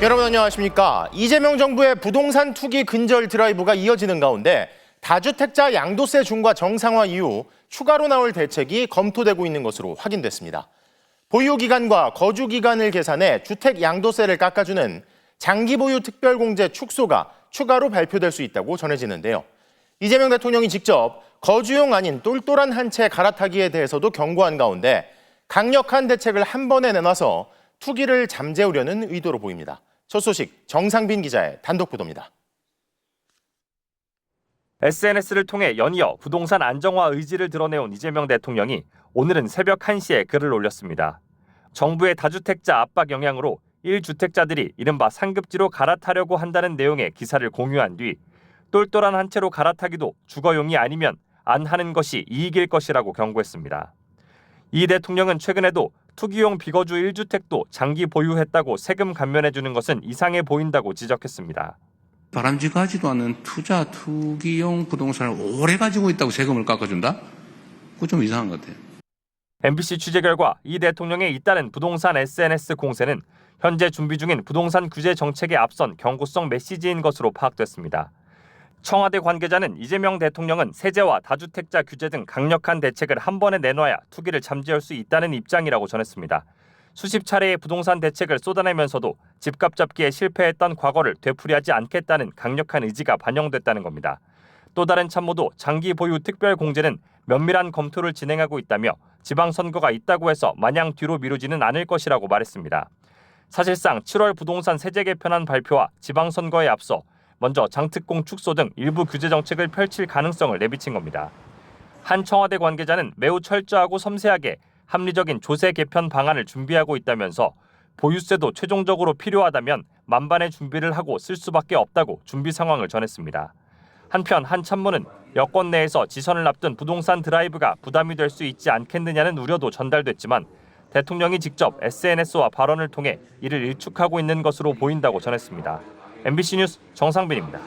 여러분 안녕하십니까. 이재명 정부의 부동산 투기 근절 드라이브가 이어지는 가운데 다주택자 양도세 중과 정상화 이후 추가로 나올 대책이 검토되고 있는 것으로 확인됐습니다. 보유기간과 거주기간을 계산해 주택 양도세를 깎아주는 장기보유 특별공제 축소가 추가로 발표될 수 있다고 전해지는데요. 이재명 대통령이 직접 거주용 아닌 똘똘한 한 채 갈아타기에 대해서도 경고한 가운데 강력한 대책을 한 번에 내놔서 투기를 잠재우려는 의도로 보입니다. 첫 소식 정상빈 기자의 단독 보도입니다. SNS를 통해 연이어 부동산 안정화 의지를 드러내온 이재명 대통령이 오늘은 새벽 1시에 글을 올렸습니다. 정부의 다주택자 압박 영향으로 1주택자들이 이른바 상급지로 갈아타려고 한다는 내용의 기사를 공유한 뒤 똘똘한 한 채로 갈아타기도 주거용이 아니면 안 하는 것이 이익일 것이라고 경고했습니다. 이 대통령은 최근에도 투기용 비거주 1주택도 장기 보유했다고 세금 감면해주는 것은 이상해 보인다고 지적했습니다. 바람직하지도 않은 투기용 부동산을 오래 가지고 있다고 세금을 깎아준다? 그거 좀 이상한 것 같아요. MBC 취재 결과 이 대통령의 잇따른 부동산 SNS 공세는 현재 준비 중인 부동산 규제 정책에 앞선 경고성 메시지인 것으로 파악됐습니다. 청와대 관계자는 이재명 대통령은 세제와 다주택자 규제 등 강력한 대책을 한 번에 내놔야 투기를 잠재울 수 있다는 입장이라고 전했습니다. 수십 차례의 부동산 대책을 쏟아내면서도 집값 잡기에 실패했던 과거를 되풀이하지 않겠다는 강력한 의지가 반영됐다는 겁니다. 또 다른 참모도 장기 보유 특별 공제는 면밀한 검토를 진행하고 있다며 지방선거가 있다고 해서 마냥 뒤로 미루지는 않을 것이라고 말했습니다. 사실상 7월 부동산 세제 개편안 발표와 지방선거에 앞서 먼저 장특공 축소 등 일부 규제 정책을 펼칠 가능성을 내비친 겁니다. 한 청와대 관계자는 매우 철저하고 섬세하게 합리적인 조세 개편 방안을 준비하고 있다면서 보유세도 최종적으로 필요하다면 만반의 준비를 하고 쓸 수밖에 없다고 준비 상황을 전했습니다. 한편 한 참모는 여권 내에서 지선을 앞둔 부동산 드라이브가 부담이 될 수 있지 않겠느냐는 우려도 전달됐지만 대통령이 직접 SNS와 발언을 통해 이를 일축하고 있는 것으로 보인다고 전했습니다. MBC 뉴스 정상빈입니다.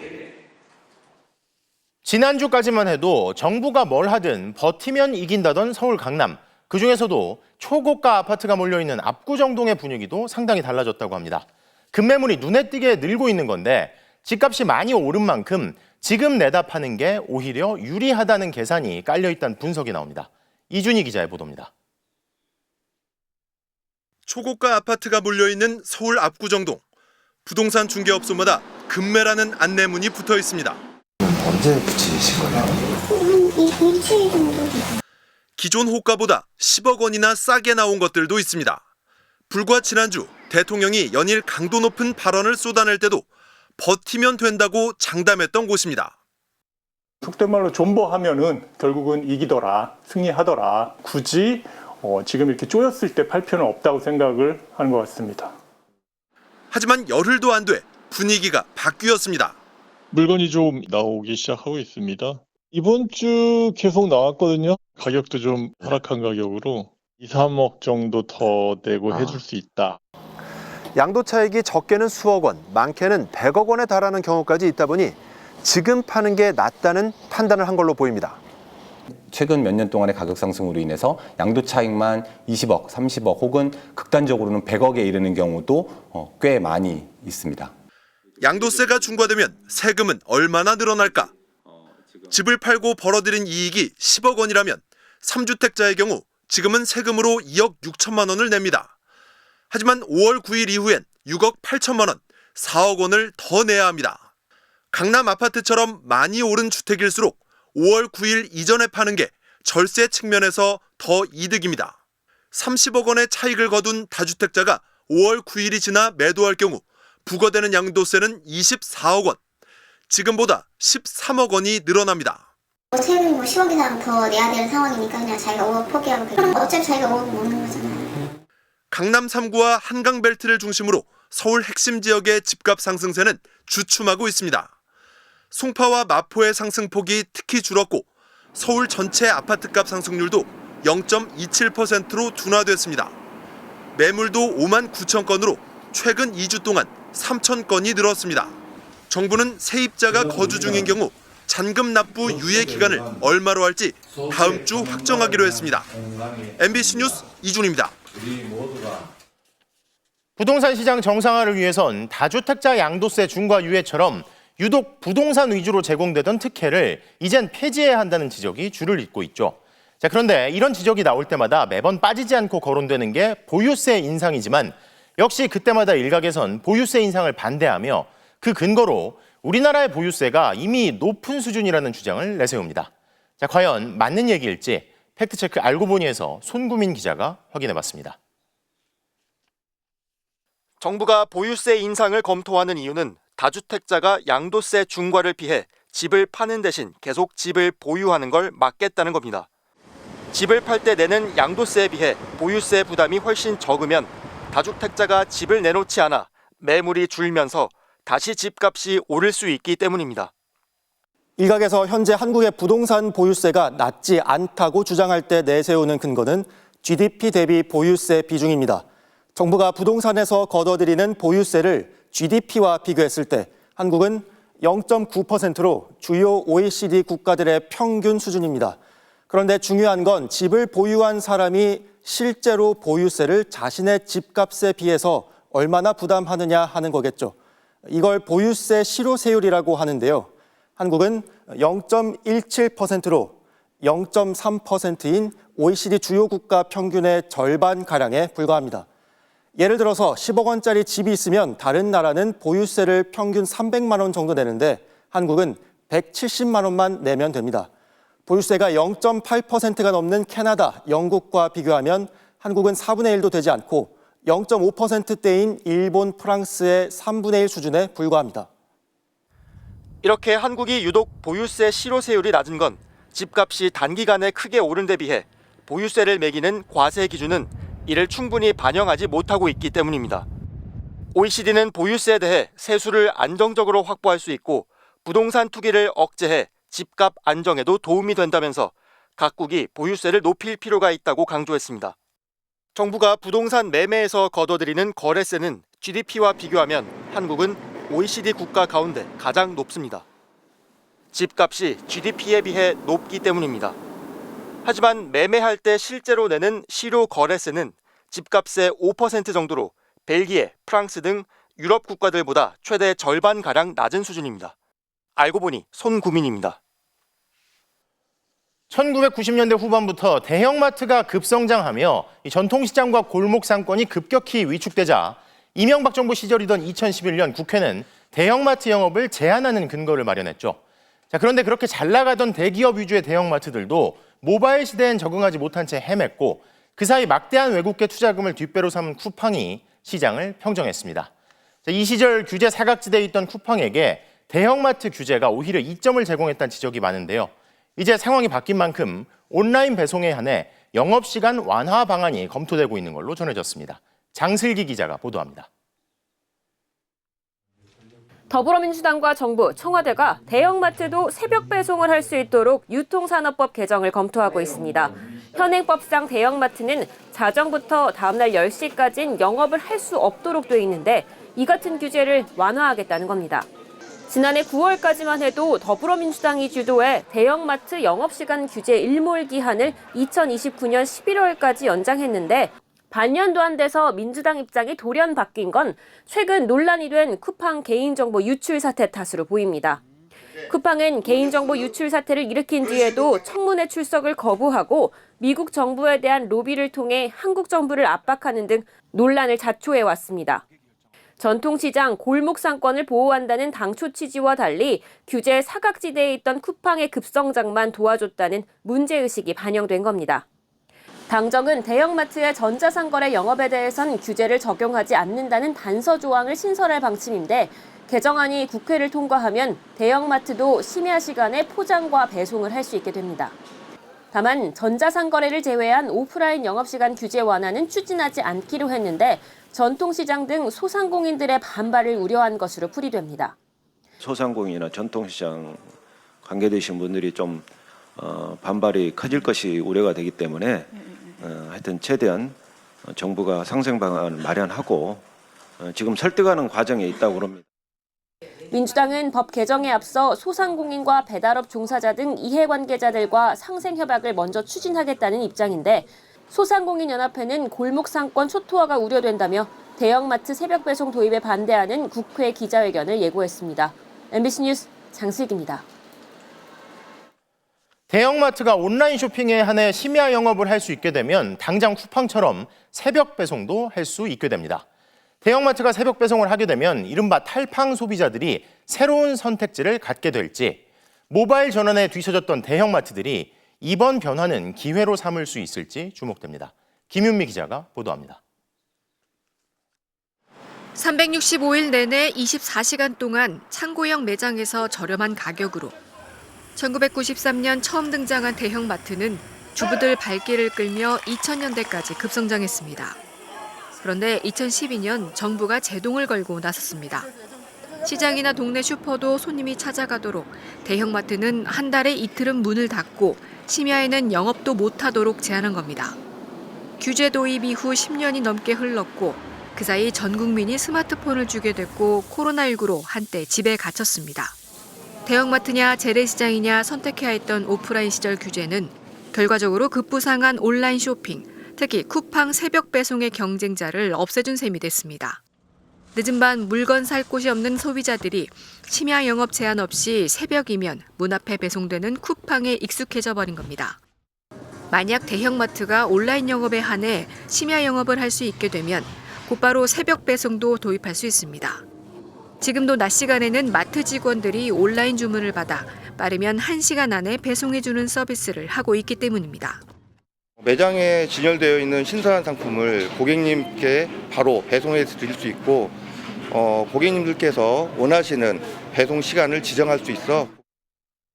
지난주까지만 해도 정부가 뭘 하든 버티면 이긴다던 서울 강남. 그중에서도 초고가 아파트가 몰려있는 압구정동의 분위기도 상당히 달라졌다고 합니다. 급매물이 눈에 띄게 늘고 있는 건데 집값이 많이 오른 만큼 지금 내다 파는 게 오히려 유리하다는 계산이 깔려있다는 분석이 나옵니다. 이준희 기자의 보도입니다. 초고가 아파트가 몰려있는 서울 압구정동. 부동산 중개업소마다 급매라는 안내문이 붙어 있습니다. 언제 붙이신 거예요? 일주일 정도. 기존 호가보다 10억 원이나 싸게 나온 것들도 있습니다. 불과 지난주 대통령이 연일 강도 높은 발언을 쏟아낼 때도 버티면 된다고 장담했던 곳입니다. 속된 말로 존버하면은 결국은 이기더라, 승리하더라. 굳이 지금 이렇게 쪼였을 때 팔 필요는 없다고 생각을 하는 것 같습니다. 하지만 열흘도 안 돼 분위기가 바뀌었습니다. 물건이 좀 나오기 시작하고 있습니다. 이번 주 계속 나왔거든요. 가격도 좀 하락한 가격으로 2, 3억 정도 더 내고 해줄 수 있다. 양도 차익이 적게는 수억 원, 많게는 100억 원에 달하는 경우까지 있다 보니 지금 파는 게 낫다는 판단을 한 걸로 보입니다. 최근 몇 년 동안의 가격 상승으로 인해서 양도 차익만 20억, 30억 혹은 극단적으로는 100억에 이르는 경우도 꽤 많이 있습니다. 양도세가 중과되면 세금은 얼마나 늘어날까? 집을 팔고 벌어들인 이익이 10억 원이라면 3주택자의 경우 지금은 세금으로 2억 6천만 원을 냅니다. 하지만 5월 9일 이후엔 6억 8천만 원, 4억 원을 더 내야 합니다. 강남 아파트처럼 많이 오른 주택일수록 5월 9일 이전에 파는 게 절세 측면에서 더 이득입니다. 30억 원의 차익을 거둔 다주택자가 5월 9일이 지나 매도할 경우 부과되는 양도세는 24억 원, 지금보다 13억 원이 늘어납니다. 세금이 10억 이상 더 내야 되는 상황이니까 그냥 자기가 5억 포기하고 그럼 어차피 자기가 5억 먹는 거잖아요. 강남 3구와 한강벨트를 중심으로 서울 핵심 지역의 집값 상승세는 주춤하고 있습니다. 송파와 마포의 상승폭이 특히 줄었고 서울 전체 아파트값 상승률도 0.27%로 둔화됐습니다. 매물도 5만 9천 건으로 최근 2주 동안 3천 건이 늘었습니다. 정부는 세입자가 거주 중인 경우 잔금 납부 유예 기간을 얼마로 할지 다음 주 확정하기로 했습니다. MBC 뉴스 이준입니다. 부동산 시장 정상화를 위해선 다주택자 양도세 중과 유예처럼 유독 부동산 위주로 제공되던 특혜를 이젠 폐지해야 한다는 지적이 줄을 잇고 있죠. 자, 그런데 이런 지적이 나올 때마다 매번 빠지지 않고 거론되는 게 보유세 인상이지만 역시 그때마다 일각에선 보유세 인상을 반대하며 그 근거로 우리나라의 보유세가 이미 높은 수준이라는 주장을 내세웁니다. 자, 과연 맞는 얘기일지 팩트체크 알고 보니에서 손구민 기자가 확인해봤습니다. 정부가 보유세 인상을 검토하는 이유는 다주택자가 양도세 중과를 피해 집을 파는 대신 계속 집을 보유하는 걸 막겠다는 겁니다. 집을 팔 때 내는 양도세에 비해 보유세 부담이 훨씬 적으면 다주택자가 집을 내놓지 않아 매물이 줄면서 다시 집값이 오를 수 있기 때문입니다. 일각에서 현재 한국의 부동산 보유세가 낮지 않다고 주장할 때 내세우는 근거는 GDP 대비 보유세 비중입니다. 정부가 부동산에서 걷어들이는 보유세를 GDP와 비교했을 때 한국은 0.9%로 주요 OECD 국가들의 평균 수준입니다. 그런데 중요한 건 집을 보유한 사람이 실제로 보유세를 자신의 집값에 비해서 얼마나 부담하느냐 하는 거겠죠. 이걸 보유세 실효세율이라고 하는데요. 한국은 0.17%로 0.3%인 OECD 주요 국가 평균의 절반가량에 불과합니다. 예를 들어서 10억 원짜리 집이 있으면 다른 나라는 보유세를 평균 300만 원 정도 내는데 한국은 170만 원만 내면 됩니다. 보유세가 0.8%가 넘는 캐나다, 영국과 비교하면 한국은 4분의 1도 되지 않고 0.5%대인 일본, 프랑스의 3분의 1 수준에 불과합니다. 이렇게 한국이 유독 보유세 실효세율이 낮은 건 집값이 단기간에 크게 오른 데 비해 보유세를 매기는 과세 기준은 이를 충분히 반영하지 못하고 있기 때문입니다. OECD는 보유세에 대해 세수를 안정적으로 확보할 수 있고 부동산 투기를 억제해 집값 안정에도 도움이 된다면서 각국이 보유세를 높일 필요가 있다고 강조했습니다. 정부가 부동산 매매에서 걷어들이는 거래세는 GDP와 비교하면 한국은 OECD 국가 가운데 가장 높습니다. 집값이 GDP에 비해 높기 때문입니다. 하지만 매매할 때 실제로 내는 실효 거래세는 집값의 5% 정도로 벨기에, 프랑스 등 유럽 국가들보다 최대 절반가량 낮은 수준입니다. 알고 보니 손구민입니다. 1990년대 후반부터 대형마트가 급성장하며 전통시장과 골목상권이 급격히 위축되자 이명박 정부 시절이던 2011년 국회는 대형마트 영업을 제한하는 근거를 마련했죠. 자, 그런데 그렇게 잘 나가던 대기업 위주의 대형마트들도 모바일 시대엔 적응하지 못한 채 헤맸고 그 사이 막대한 외국계 투자금을 뒷배로 삼은 쿠팡이 시장을 평정했습니다. 자, 이 시절 규제 사각지대에 있던 쿠팡에게 대형마트 규제가 오히려 이점을 제공했다는 지적이 많은데요. 이제 상황이 바뀐 만큼 온라인 배송에 한해 영업시간 완화 방안이 검토되고 있는 걸로 전해졌습니다. 장슬기 기자가 보도합니다. 더불어민주당과 정부, 청와대가 대형마트도 새벽 배송을 할 수 있도록 유통산업법 개정을 검토하고 있습니다. 현행법상 대형마트는 자정부터 다음날 10시까지는 영업을 할 수 없도록 돼 있는데 이 같은 규제를 완화하겠다는 겁니다. 지난해 9월까지만 해도 더불어민주당이 주도해 대형마트 영업시간 규제 일몰 기한을 2029년 11월까지 연장했는데 반년도 안 돼서 민주당 입장이 돌연 바뀐 건 최근 논란이 된 쿠팡 개인정보 유출 사태 탓으로 보입니다. 쿠팡은 개인정보 유출 사태를 일으킨 뒤에도 청문회 출석을 거부하고 미국 정부에 대한 로비를 통해 한국 정부를 압박하는 등 논란을 자초해왔습니다. 전통시장, 골목상권을 보호한다는 당초 취지와 달리 규제 사각지대에 있던 쿠팡의 급성장만 도와줬다는 문제의식이 반영된 겁니다. 당정은 대형마트의 전자상거래 영업에 대해선 규제를 적용하지 않는다는 단서 조항을 신설할 방침인데 개정안이 국회를 통과하면 대형마트도 심야 시간에 포장과 배송을 할 수 있게 됩니다. 다만 전자상거래를 제외한 오프라인 영업시간 규제 완화는 추진하지 않기로 했는데 전통시장 등 소상공인들의 반발을 우려한 것으로 풀이됩니다. 소상공인이나 전통시장 관계되신 분들이 좀 반발이 커질 것이 우려가 되기 때문에 하여튼 최대한 정부가 상생 방안을 마련하고 지금 설득하는 과정에 있다고 합니다. 민주당은 법 개정에 앞서 소상공인과 배달업 종사자 등 이해관계자들과 상생협약을 먼저 추진하겠다는 입장인데 소상공인연합회는 골목상권 초토화가 우려된다며 대형마트 새벽 배송 도입에 반대하는 국회 기자회견을 예고했습니다. MBC 뉴스 장슬기입니다. 대형마트가 온라인 쇼핑에 한해 심야 영업을 할 수 있게 되면 당장 쿠팡처럼 새벽 배송도 할 수 있게 됩니다. 대형마트가 새벽 배송을 하게 되면 이른바 탈팡 소비자들이 새로운 선택지를 갖게 될지, 모바일 전환에 뒤처졌던 대형마트들이 이번 변화는 기회로 삼을 수 있을지 주목됩니다. 김윤미 기자가 보도합니다. 365일 내내 24시간 동안 창고형 매장에서 저렴한 가격으로 1993년 처음 등장한 대형마트는 주부들 발길을 끌며 2000년대까지 급성장했습니다. 그런데 2012년 정부가 제동을 걸고 나섰습니다. 시장이나 동네 슈퍼도 손님이 찾아가도록 대형마트는 한 달에 이틀은 문을 닫고 심야에는 영업도 못하도록 제한한 겁니다. 규제 도입 이후 10년이 넘게 흘렀고 그 사이 전 국민이 스마트폰을 쥐게 됐고 코로나19로 한때 집에 갇혔습니다. 대형마트냐 재래시장이냐 선택해야 했던 오프라인 시절 규제는 결과적으로 급부상한 온라인 쇼핑, 특히 쿠팡 새벽 배송의 경쟁자를 없애준 셈이 됐습니다. 늦은 밤 물건 살 곳이 없는 소비자들이 심야 영업 제한 없이 새벽이면 문 앞에 배송되는 쿠팡에 익숙해져 버린 겁니다. 만약 대형마트가 온라인 영업에 한해 심야 영업을 할 수 있게 되면 곧바로 새벽 배송도 도입할 수 있습니다. 지금도 낮 시간에는 마트 직원들이 온라인 주문을 받아 빠르면 1시간 안에 배송해주는 서비스를 하고 있기 때문입니다. 매장에 진열되어 있는 신선한 상품을 고객님께 바로 배송해 드릴 수 있고 고객님들께서 원하시는 배송 시간을 지정할 수 있어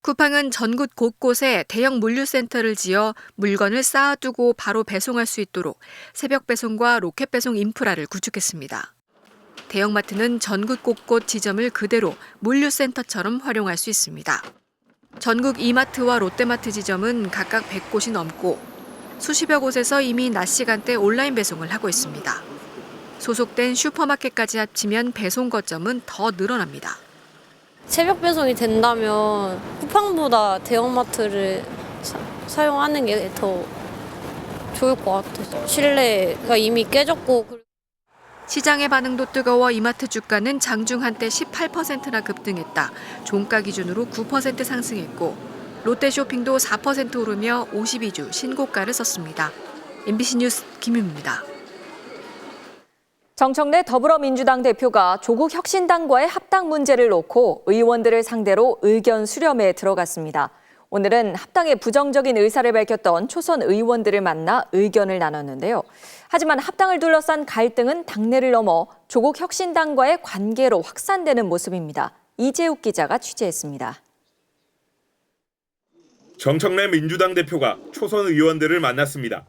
쿠팡은 전국 곳곳에 대형 물류센터를 지어 물건을 쌓아두고 바로 배송할 수 있도록 새벽 배송과 로켓 배송 인프라를 구축했습니다. 대형마트는 전국 곳곳 지점을 그대로 물류센터처럼 활용할 수 있습니다. 전국 이마트와 롯데마트 지점은 각각 100곳이 넘고 수십여 곳에서 이미 낮 시간대 온라인 배송을 하고 있습니다. 소속된 슈퍼마켓까지 합치면 배송 거점은 더 늘어납니다. 새벽 배송이 된다면 쿠팡보다 대형마트를 사용하는 게 더 좋을 것 같아요. 신뢰가 이미 깨졌고. 시장의 반응도 뜨거워 이마트 주가는 장중 한때 18%나 급등했다. 종가 기준으로 9% 상승했고 롯데쇼핑도 4% 오르며 52주 신고가를 썼습니다. MBC 뉴스 김윤입니다. 정청래 더불어민주당 대표가 조국 혁신당과의 합당 문제를 놓고 의원들을 상대로 의견 수렴에 들어갔습니다. 오늘은 합당에 부정적인 의사를 밝혔던 초선 의원들을 만나 의견을 나눴는데요. 하지만 합당을 둘러싼 갈등은 당내를 넘어 조국 혁신당과의 관계로 확산되는 모습입니다. 이재욱 기자가 취재했습니다. 정청래 민주당 대표가 초선 의원들을 만났습니다.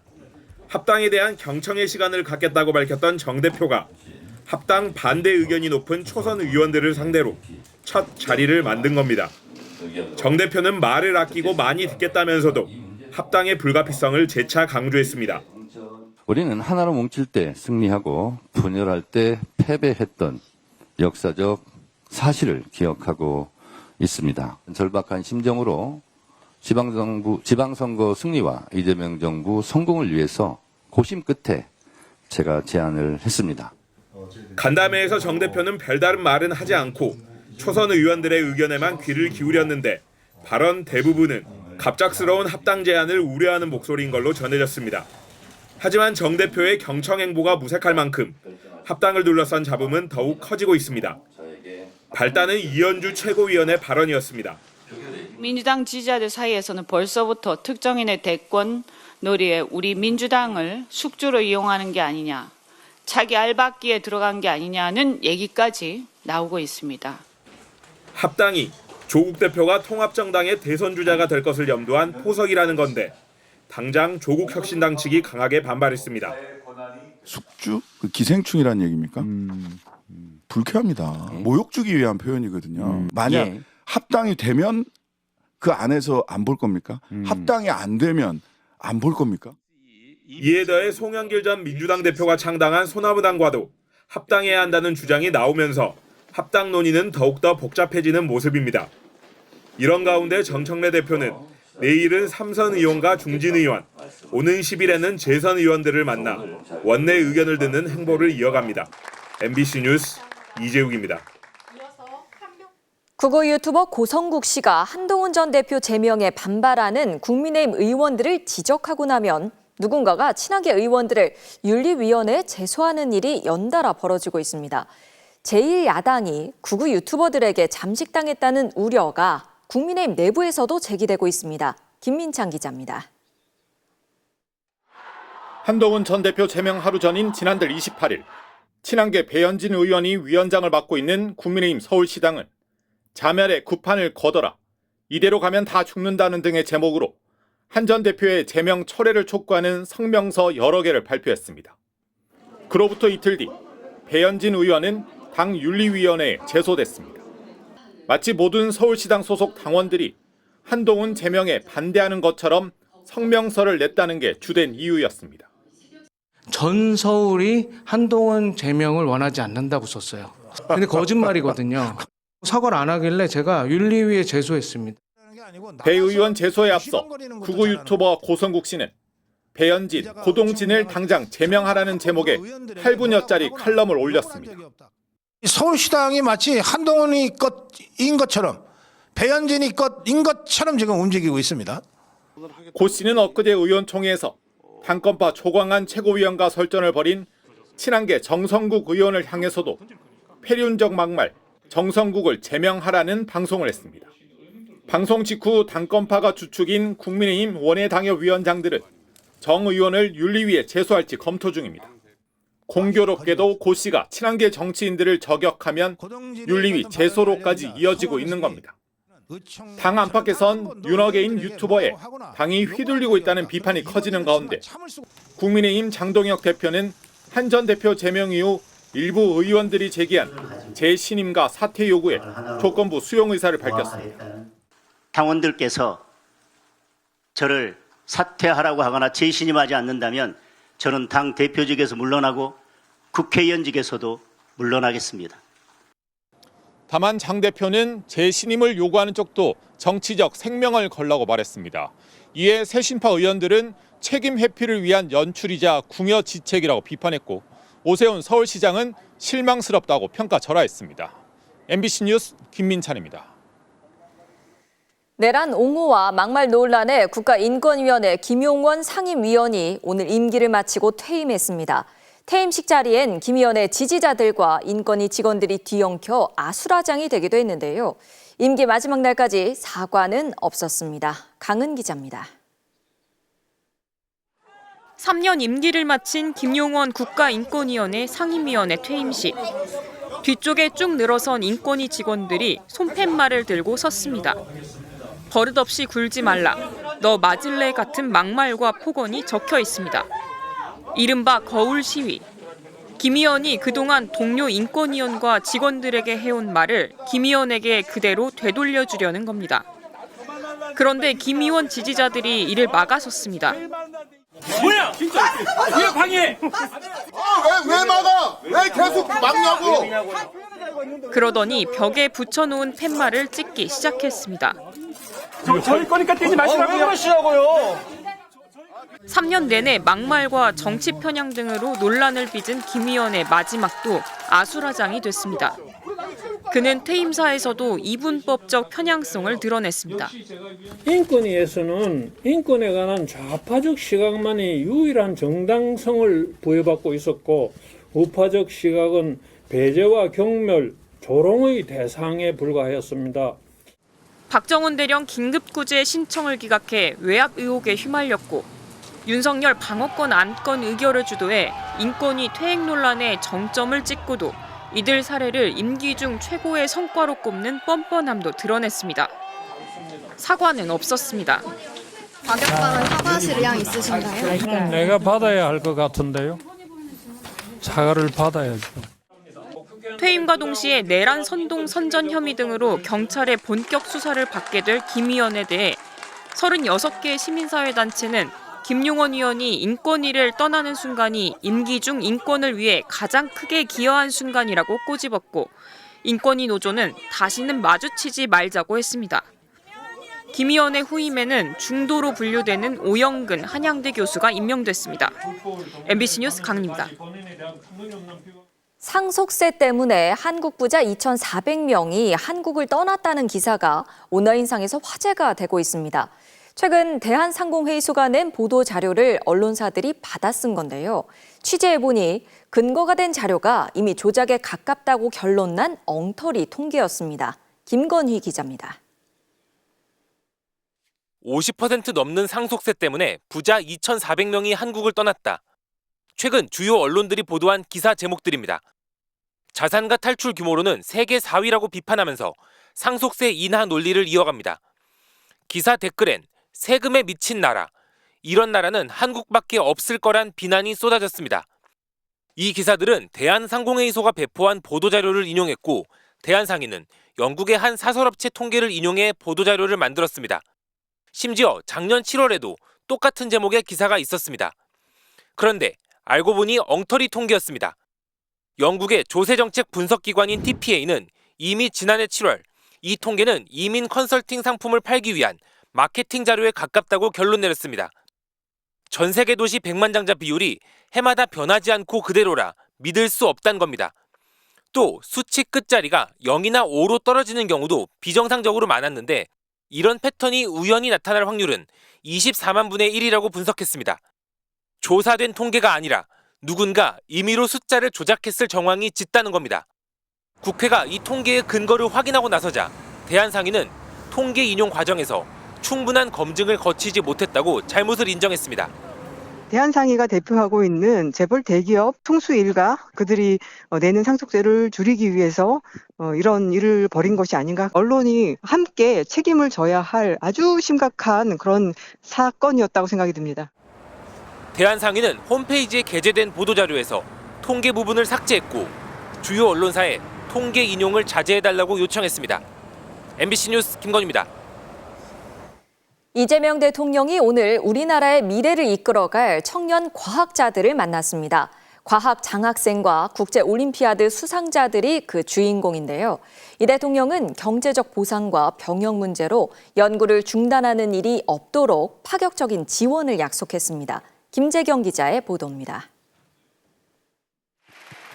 합당에 대한 경청의 시간을 갖겠다고 밝혔던 정 대표가 합당 반대 의견이 높은 초선 의원들을 상대로 첫 자리를 만든 겁니다. 정 대표는 말을 아끼고 많이 듣겠다면서도 합당의 불가피성을 재차 강조했습니다. 우리는 하나로 뭉칠 때 승리하고 분열할 때 패배했던 역사적 사실을 기억하고 있습니다. 절박한 심정으로 지방선거 승리와 이재명 정부 성공을 위해서 고심 끝에 제가 제안을 했습니다. 간담회에서 정 대표는 별다른 말은 하지 않고 초선 의원들의 의견에만 귀를 기울였는데 발언 대부분은 갑작스러운 합당 제안을 우려하는 목소리인 걸로 전해졌습니다. 하지만 정 대표의 경청 행보가 무색할 만큼 합당을 둘러싼 잡음은 더욱 커지고 있습니다. 발단은 이현주 최고위원의 발언이었습니다. 민주당 지지자들 사이에서는 벌써부터 특정인의 대권 놀이에 우리 민주당을 숙주로 이용하는 게 아니냐, 자기 알박기에 들어간 게 아니냐는 얘기까지 나오고 있습니다. 합당이 조국 대표가 통합정당의 대선 주자가 될 것을 염두한 포석이라는 건데 당장 조국 혁신당 측이 강하게 반발했습니다. 숙주? 기생충이라는 얘기입니까? 불쾌합니다. 모욕 주기 위한 표현이거든요. 만약 합당이 되면 그 안에서 안 볼 겁니까? 합당이 안 되면 안 볼 겁니까? 이에 더해 송영길 전 민주당 대표가 창당한 소나무당과도 합당해야 한다는 주장이 나오면서 합당 논의는 더욱더 복잡해지는 모습입니다. 이런 가운데 정청래 대표는 내일은 삼선 의원과 중진 의원, 오는 10일에는 재선 의원들을 만나 원내 의견을 듣는 행보를 이어갑니다. MBC 뉴스 이재욱입니다. 국어 유튜버 고성국 씨가 한동훈 전 대표 제명에 반발하는 국민의힘 의원들을 지적하고 나면 누군가가 친하게 의원들을 윤리위원회에 제소하는 일이 연달아 벌어지고 있습니다. 제1야당이 국우 유튜버들에게 잠식당했다는 우려가 국민의힘 내부에서도 제기되고 있습니다. 김민창 기자입니다. 한동훈 전 대표 제명 하루 전인 지난달 28일 친한계 배현진 의원이 위원장을 맡고 있는 국민의힘 서울시당은 자멸의 구판을 거둬라, 이대로 가면 다 죽는다는 등의 제목으로 한 전 대표의 제명 철회를 촉구하는 성명서 여러 개를 발표했습니다. 그로부터 이틀 뒤 배현진 의원은 당 윤리위원회에 제소됐습니다. 마치 모든 서울시당 소속 당원들이 한동훈 제명에 반대하는 것처럼 성명서를 냈다는 게 주된 이유였습니다. 전 서울이 한동훈 제명을 원하지 않는다고 썼어요. 근데 거짓말이거든요. 사과를 안 하길래 제가 윤리위에 제소했습니다. 배 의원 제소에 앞서 국우 유튜버 고성국 씨는 배현진, 고동진을 당장 제명하라는 제목의 8분여짜리 칼럼을 올렸습니다. 서울시당이 마치 한동훈이 것인 것처럼 배현진이 것인 것처럼 지금 움직이고 있습니다. 고 씨는 엊그제 의원총회에서 당권파 조광한 최고위원과 설전을 벌인 친한계 정성국 의원을 향해서도 폐륜적 막말, 정성국을 제명하라는 방송을 했습니다. 방송 직후 당권파가 주축인 국민의힘 원외당협위원장들은 정 의원을 윤리위에 제소할지 검토 중입니다. 공교롭게도 고 씨가 친한계 정치인들을 저격하면 윤리위 제소로까지 이어지고 있는 겁니다. 당 안팎에선 윤어게인 유튜버에 당이 휘둘리고 있다는 비판이 커지는 가운데 국민의힘 장동혁 대표는 한 전 대표 제명 이후 일부 의원들이 제기한 재신임과 사퇴 요구에 조건부 수용 의사를 밝혔습니다. 당원들께서 저를 사퇴하라고 하거나 재신임하지 않는다면 저는 당 대표직에서 물러나고 국회의원직에서도 물러나겠습니다. 다만 장 대표는 재신임을 요구하는 쪽도 정치적 생명을 걸라고 말했습니다. 이에 새신파 의원들은 책임 회피를 위한 연출이자 궁여지책이라고 비판했고 오세훈 서울시장은 실망스럽다고 평가절하했습니다. MBC 뉴스 김민찬입니다. 내란 옹호와 막말 논란에 국가인권위원회 김용원 상임위원이 오늘 임기를 마치고 퇴임했습니다. 퇴임식 자리엔 김 의원의 지지자들과 인권위 직원들이 뒤엉켜 아수라장이 되기도 했는데요. 임기 마지막 날까지 사과는 없었습니다. 강은 기자입니다. 3년 임기를 마친 김용원 국가인권위원회 상임위원회 퇴임식. 뒤쪽에 쭉 늘어선 인권위 직원들이 손팻말을 들고 섰습니다. 버릇없이 굴지 말라, 너 맞을래 같은 막말과 폭언이 적혀 있습니다. 이른바 거울 시위. 김 의원이 그동안 동료 인권위원과 직원들에게 해온 말을 김 의원에게 그대로 되돌려주려는 겁니다. 그런데 김 의원 지지자들이 이를 막아섰습니다. 뭐야? 진짜 왜 방해? 왜 막아? 왜 계속 막냐고? 그러더니 벽에 붙여놓은 팻말을 찍기 시작했습니다. 저희 거니까 떼지 마시라고요. 왜 그러시라고요? 3년 내내 막말과 정치 편향 등으로 논란을 빚은 김 의원의 마지막도 아수라장이 됐습니다. 그는 퇴임사에서도 이분법적 편향성을 드러냈습니다. 인권위에서는 인권에 관한 좌파적 시각만이 유일한 정당성을 부여받고 있었고 우파적 시각은 배제와 경멸, 조롱의 대상에 불과하였습니다. 박정훈 대령 긴급구제 신청을 기각해 외압 의혹에 휘말렸고 윤석열 방어권 안건 의결을 주도해 인권위 퇴행 논란에 정점을 찍고도 이들 사례를 임기 중 최고의 성과로 꼽는 뻔뻔함도 드러냈습니다. 사과는 없었습니다. 가격방은 사과하실 의향 있으신가요? 내가 받아야 할 것 같은데요. 사과를 받아야죠. 퇴임과 동시에 내란 선동 선전 혐의 등으로 경찰의 본격 수사를 받게 될 김 의원에 대해 36개 시민사회단체는 김용원 의원이 인권위를 떠나는 순간이 임기 중 인권을 위해 가장 크게 기여한 순간이라고 꼬집었고 인권위 노조는 다시는 마주치지 말자고 했습니다. 김 의원의 후임에는 중도로 분류되는 오영근 한양대 교수가 임명됐습니다. MBC 뉴스 강은입니다. 상속세 때문에 한국 부자 2,400명이 한국을 떠났다는 기사가 온라인상에서 화제가 되고 있습니다. 최근 대한상공회의소가 낸 보도 자료를 언론사들이 받아 쓴 건데요. 취재해보니 근거가 된 자료가 이미 조작에 가깝다고 결론난 엉터리 통계였습니다. 김건희 기자입니다. 50% 넘는 상속세 때문에 부자 2,400명이 한국을 떠났다. 최근 주요 언론들이 보도한 기사 제목들입니다. 자산가 탈출 규모로는 세계 4위라고 비판하면서 상속세 인하 논리를 이어갑니다. 기사 댓글엔 세금에 미친 나라, 이런 나라는 한국밖에 없을 거란 비난이 쏟아졌습니다. 이 기사들은 대한상공회의소가 배포한 보도자료를 인용했고 대한상인은 영국의 한 사설업체 통계를 인용해 보도자료를 만들었습니다. 심지어 작년 7월에도 똑같은 제목의 기사가 있었습니다. 그런데 알고 보니 엉터리 통계였습니다. 영국의 조세정책 분석기관인 TPA는 이미 지난해 7월 이 통계는 이민 컨설팅 상품을 팔기 위한 마케팅 자료에 가깝다고 결론 내렸습니다. 전 세계 도시 백만장자 비율이 해마다 변하지 않고 그대로라 믿을 수 없다는 겁니다. 또 수치 끝자리가 0이나 5로 떨어지는 경우도 비정상적으로 많았는데 이런 패턴이 우연히 나타날 확률은 24만 분의 1이라고 분석했습니다. 조사된 통계가 아니라 누군가 임의로 숫자를 조작했을 정황이 짙다는 겁니다. 국회가 이 통계의 근거를 확인하고 나서자 대한상인은 통계 인용 과정에서 충분한 검증을 거치지 못했다고 잘못을 인정했습니다. 대한상의가 대표하고 있는 재벌 대기업 총수 일가 그들이 내는 상속세를 줄이기 위해서 이런 일을 벌인 것이 아닌가. 언론이 함께 책임을 져야 할 아주 심각한 그런 사건이었다고 생각이 듭니다. 대한상인은 홈페이지에 게재된 보도자료에서 통계 부분을 삭제했고 주요 언론사에 통계 인용을 자제해달라고 요청했습니다. MBC 뉴스 김건희입니다. 이재명 대통령이 오늘 우리나라의 미래를 이끌어갈 청년 과학자들을 만났습니다. 과학 장학생과 국제올림피아드 수상자들이 그 주인공인데요. 이 대통령은 경제적 보상과 병역 문제로 연구를 중단하는 일이 없도록 파격적인 지원을 약속했습니다. 김재경 기자의 보도입니다.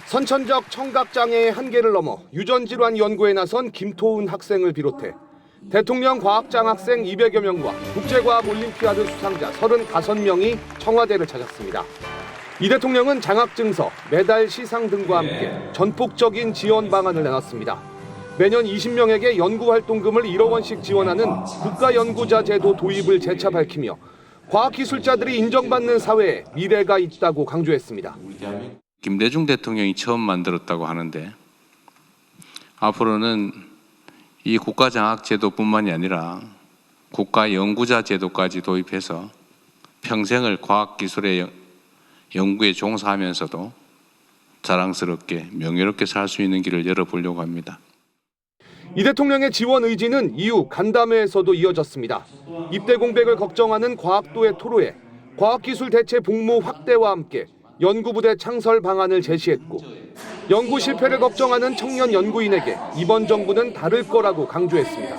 선천적 청각장애의 한계를 넘어 유전질환 연구에 나선 김토훈 학생을 비롯해 대통령 과학장학생 200여 명과 국제과학올림피아드 수상자 35명이 청와대를 찾았습니다. 이 대통령은 장학증서, 메달 시상 등과 함께 전폭적인 지원 방안을 내놨습니다. 매년 20명에게 연구활동금을 1억 원씩 지원하는 국가연구자 제도 도입을 재차 밝히며 과학기술자들이 인정받는 사회에 미래가 있다고 강조했습니다. 김대중 대통령이 처음 만들었다고 하는데 앞으로는 이 국가장학제도뿐만이 아니라 국가연구자 제도까지 도입해서 평생을 과학기술의 연구에 종사하면서도 자랑스럽게 명예롭게 살 수 있는 길을 열어보려고 합니다. 이 대통령의 지원 의지는 이후 간담회에서도 이어졌습니다. 입대 공백을 걱정하는 과학도의 토로에 과학기술 대체 복무 확대와 함께 연구부대 창설 방안을 제시했고 연구 실패를 걱정하는 청년 연구인에게 이번 정부는 다를 거라고 강조했습니다.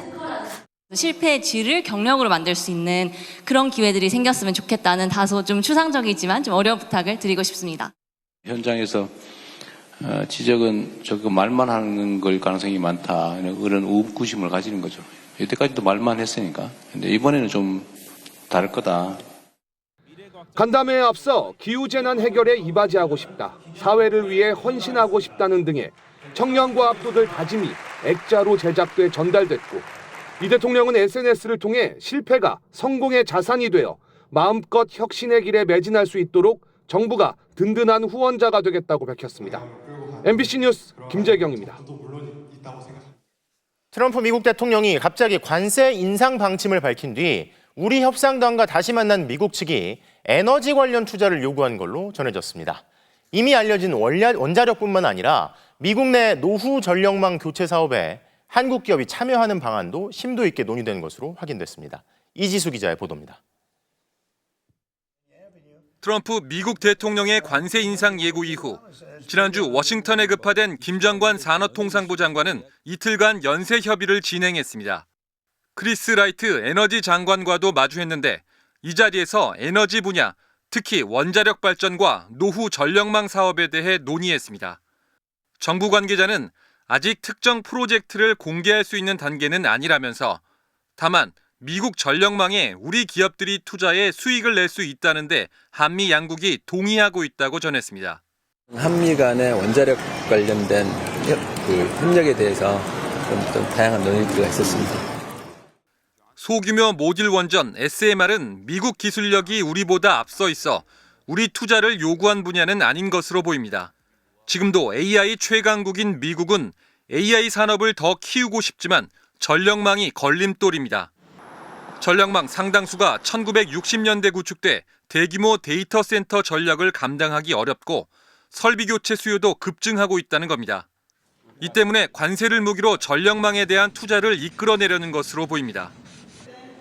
실패의 질을 경력으로 만들 수 있는 그런 기회들이 생겼으면 좋겠다는 다소 좀 추상적이지만 좀 어려운 부탁을 드리고 싶습니다. 현장에서 지적은 저거 말만 하는 걸 가능성이 많다 이런 의구심을 가지는 거죠. 이때까지도 말만 했으니까. 근데 이번에는 좀 다를 거다. 간담회에 앞서 기후재난 해결에 이바지하고 싶다, 사회를 위해 헌신하고 싶다는 등의 청년과 압도들 다짐이 액자로 제작돼 전달됐고 이 대통령은 SNS를 통해 실패가 성공의 자산이 되어 마음껏 혁신의 길에 매진할 수 있도록 정부가 든든한 후원자가 되겠다고 밝혔습니다. MBC 뉴스 김재경입니다. 트럼프 미국 대통령이 갑자기 관세 인상 방침을 밝힌 뒤 우리 협상단과 다시 만난 미국 측이 에너지 관련 투자를 요구한 걸로 전해졌습니다. 이미 알려진 원자력뿐만 아니라 미국 내 노후 전력망 교체 사업에 한국 기업이 참여하는 방안도 심도 있게 논의된 것으로 확인됐습니다. 이지수 기자의 보도입니다. 트럼프 미국 대통령의 관세 인상 예고 이후 지난주 워싱턴에 급파된 김 장관 산업통상부 장관은 이틀간 연쇄 협의를 진행했습니다. 크리스 라이트 에너지 장관과도 마주했는데 이 자리에서 에너지 분야, 특히 원자력 발전과 노후 전력망 사업에 대해 논의했습니다. 정부 관계자는 아직 특정 프로젝트를 공개할 수 있는 단계는 아니라면서 다만 미국 전력망에 우리 기업들이 투자해 수익을 낼 수 있다는데 한미 양국이 동의하고 있다고 전했습니다. 한미 간의 원자력 관련된 협력에 대해서 좀 다양한 논의가 있었습니다. 소규모 모듈 원전 SMR은 미국 기술력이 우리보다 앞서 있어 우리 투자를 요구한 분야는 아닌 것으로 보입니다. 지금도 AI 최강국인 미국은 AI 산업을 더 키우고 싶지만 전력망이 걸림돌입니다. 전력망 상당수가 1960년대 구축돼 대규모 데이터 센터 전력을 감당하기 어렵고 설비 교체 수요도 급증하고 있다는 겁니다. 이 때문에 관세를 무기로 전력망에 대한 투자를 이끌어내려는 것으로 보입니다.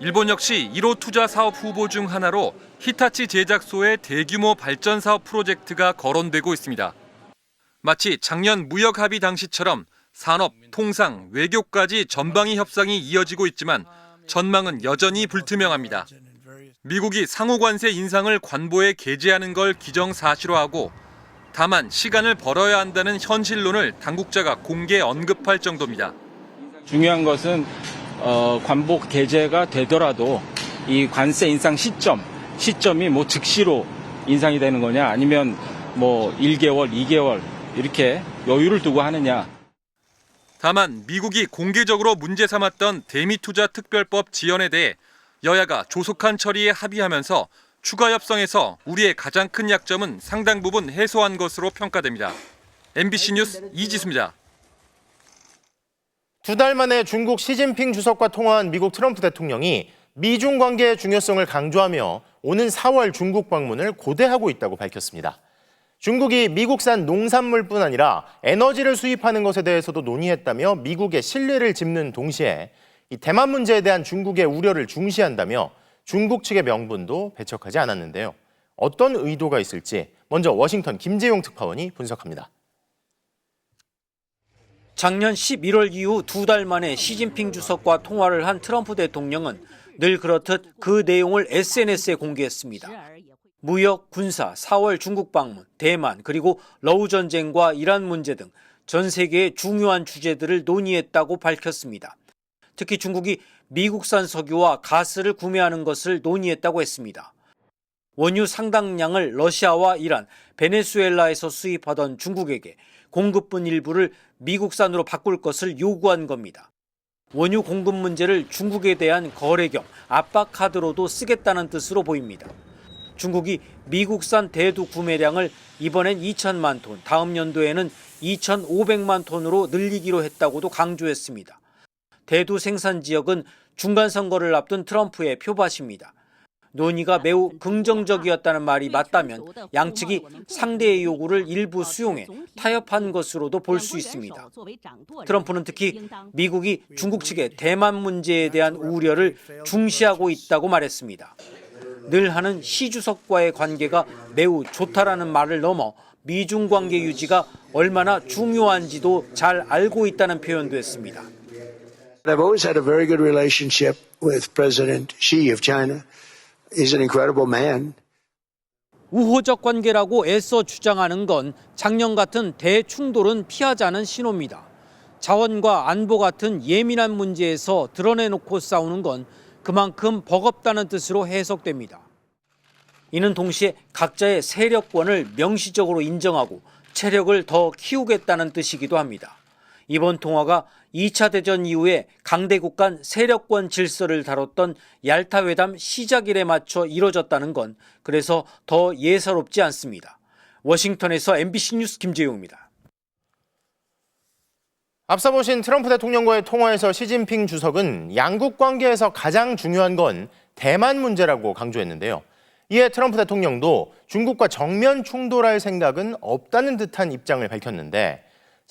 일본 역시 1호 투자 사업 후보 중 하나로 히타치 제작소의 대규모 발전 사업 프로젝트가 거론되고 있습니다. 마치 작년 무역 합의 당시처럼 산업, 통상, 외교까지 전방위 협상이 이어지고 있지만 전망은 여전히 불투명합니다. 미국이 상호 관세 인상을 관보에 게재하는 걸 기정사실화하고 다만 시간을 벌어야 한다는 현실론을 당국자가 공개 언급할 정도입니다. 중요한 것은 관보 게재가 되더라도 이 관세 인상 시점이 뭐 즉시로 인상이 되는 거냐 아니면 뭐 1개월, 2개월 이렇게 여유를 두고 하느냐. 다만 미국이 공개적으로 문제 삼았던 대미투자 특별법 지연에 대해 여야가 조속한 처리에 합의하면서 추가 협상에서 우리의 가장 큰 약점은 상당 부분 해소한 것으로 평가됩니다. MBC 뉴스 이지수입니다. 2달 만에 중국 시진핑 주석과 통화한 미국 트럼프 대통령이 미중 관계의 중요성을 강조하며 오는 4월 중국 방문을 고대하고 있다고 밝혔습니다. 중국이 미국산 농산물뿐 아니라 에너지를 수입하는 것에 대해서도 논의했다며 미국의 신뢰를 짚는 동시에 이 대만 문제에 대한 중국의 우려를 중시한다며 중국 측의 명분도 배척하지 않았는데요. 어떤 의도가 있을지 먼저 워싱턴 김재용 특파원이 분석합니다. 작년 11월 이후 2달 만에 시진핑 주석과 통화를 한 트럼프 대통령은 늘 그렇듯 그 내용을 SNS에 공개했습니다. 무역, 군사, 4월 중국 방문, 대만, 그리고 러우 전쟁과 이란 문제 등 전 세계의 중요한 주제들을 논의했다고 밝혔습니다. 특히 중국이 미국산 석유와 가스를 구매하는 것을 논의했다고 했습니다. 원유 상당량을 러시아와 이란, 베네수엘라에서 수입하던 중국에게 공급분 일부를 미국산으로 바꿀 것을 요구한 겁니다. 원유 공급 문제를 중국에 대한 거래 겸 압박 카드로도 쓰겠다는 뜻으로 보입니다. 중국이 미국산 대두 구매량을 이번엔 2천만 톤, 다음 연도에는 2,500만 톤으로 늘리기로 했다고도 강조했습니다. 대두 생산 지역은 중간 선거를 앞둔 트럼프의 표밭입니다. 논의가 매우 긍정적이었다는 말이 맞다면 양측이 상대의 요구를 일부 수용해 타협한 것으로도 볼 수 있습니다. 트럼프는 특히 미국이 중국 측의 대만 문제에 대한 우려를 중시하고 있다고 말했습니다. 늘 하는 시 주석과의 관계가 매우 좋다라는 말을 넘어 미중 관계 유지가 얼마나 중요한지도 잘 알고 있다는 표현도 했습니다. I've always had a very good relationship with President Xi of China. He's an incredible man. 우호적 관계라고 애써 주장하는 건 작년 같은 대충돌은 피하자는 신호입니다. 자원과 안보 같은 예민한 문제에서 드러내놓고 싸우는 건 그만큼 버겁다는 뜻으로 해석됩니다. 이는 동시에 각자의 세력권을 명시적으로 인정하고 체력을 더 키우겠다는 뜻이기도 합니다. 이번 통화가 2차 대전 이후에 강대국 간 세력권 질서를 다뤘던 얄타 회담 시작일에 맞춰 이뤄졌다는 건 그래서 더 예사롭지 않습니다. 워싱턴에서 MBC 뉴스 김재용입니다. 앞서 보신 트럼프 대통령과의 통화에서 시진핑 주석은 양국 관계에서 가장 중요한 건 대만 문제라고 강조했는데요. 이에 트럼프 대통령도 중국과 정면 충돌할 생각은 없다는 듯한 입장을 밝혔는데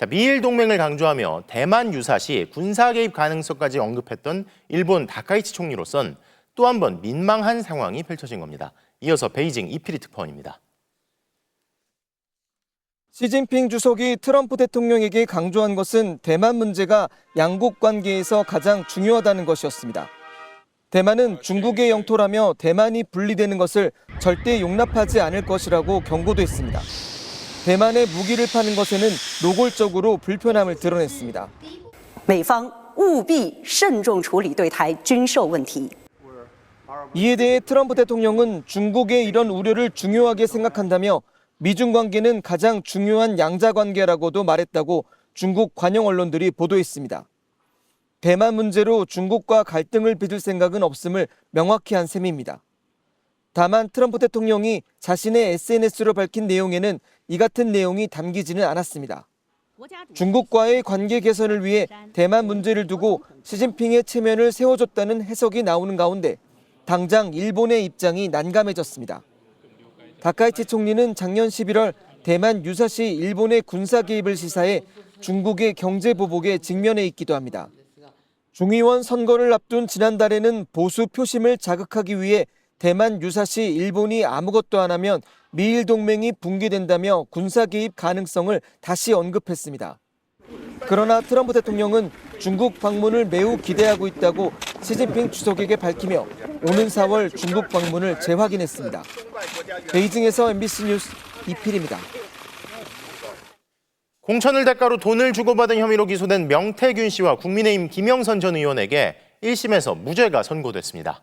미일 동맹을 강조하며 대만 유사시 군사 개입 가능성까지 언급했던 일본 다카이치 총리로선 또 한 번 민망한 상황이 펼쳐진 겁니다. 이어서 베이징 이필희 특파원입니다. 시진핑 주석이 트럼프 대통령에게 강조한 것은 대만 문제가 양국 관계에서 가장 중요하다는 것이었습니다. 대만은 중국의 영토라며 대만이 분리되는 것을 절대 용납하지 않을 것이라고 경고도 했습니다. 대만에 무기를 파는 것에는 노골적으로 불편함을 드러냈습니다. 美方务必慎重处理对台军售问题。 이에 대해 트럼프 대통령은 중국의 이런 우려를 중요하게 생각한다며 미중 관계는 가장 중요한 양자 관계라고도 말했다고 중국 관영 언론들이 보도했습니다. 대만 문제로 중국과 갈등을 빚을 생각은 없음을 명확히 한 셈입니다. 다만 트럼프 대통령이 자신의 SNS로 밝힌 내용에는 이 같은 내용이 담기지는 않았습니다. 중국과의 관계 개선을 위해 대만 문제를 두고 시진핑의 체면을 세워줬다는 해석이 나오는 가운데 당장 일본의 입장이 난감해졌습니다. 다카이치 총리는 작년 11월 대만 유사시 일본의 군사 개입을 시사해 중국의 경제 보복에 직면해 있기도 합니다. 중의원 선거를 앞둔 지난달에는 보수 표심을 자극하기 위해 대만 유사시 일본이 아무것도 안 하면 미일 동맹이 붕괴된다며 군사 개입 가능성을 다시 언급했습니다. 그러나 트럼프 대통령은 중국 방문을 매우 기대하고 있다고 시진핑 주석에게 밝히며 오는 4월 중국 방문을 재확인했습니다. 베이징에서 MBC 뉴스 이필입니다. 공천을 대가로 돈을 주고받은 혐의로 기소된 명태균 씨와 국민의힘 김영선 전 의원에게 1심에서 무죄가 선고됐습니다.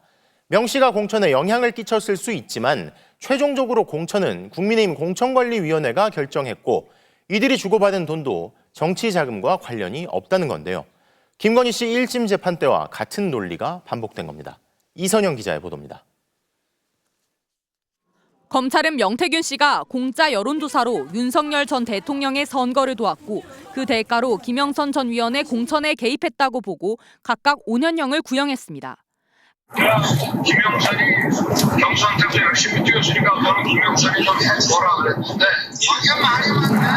명 씨가 공천에 영향을 끼쳤을 수 있지만 최종적으로 공천은 국민의힘 공천관리위원회가 결정했고 이들이 주고받은 돈도 정치 자금과 관련이 없다는 건데요. 김건희 씨 1심 재판 때와 같은 논리가 반복된 겁니다. 이선영 기자의 보도입니다. 검찰은 명태균 씨가 공짜 여론조사로 윤석열 전 대통령의 선거를 도왔고 그 대가로 김영선 전 위원의 공천에 개입했다고 보고 각각 5년형을 구형했습니다. 김영선이 경선에서 열심히 뛰었으니까 너는 김영선이 좀 해줘라 그랬는데 이게 말이 맞네.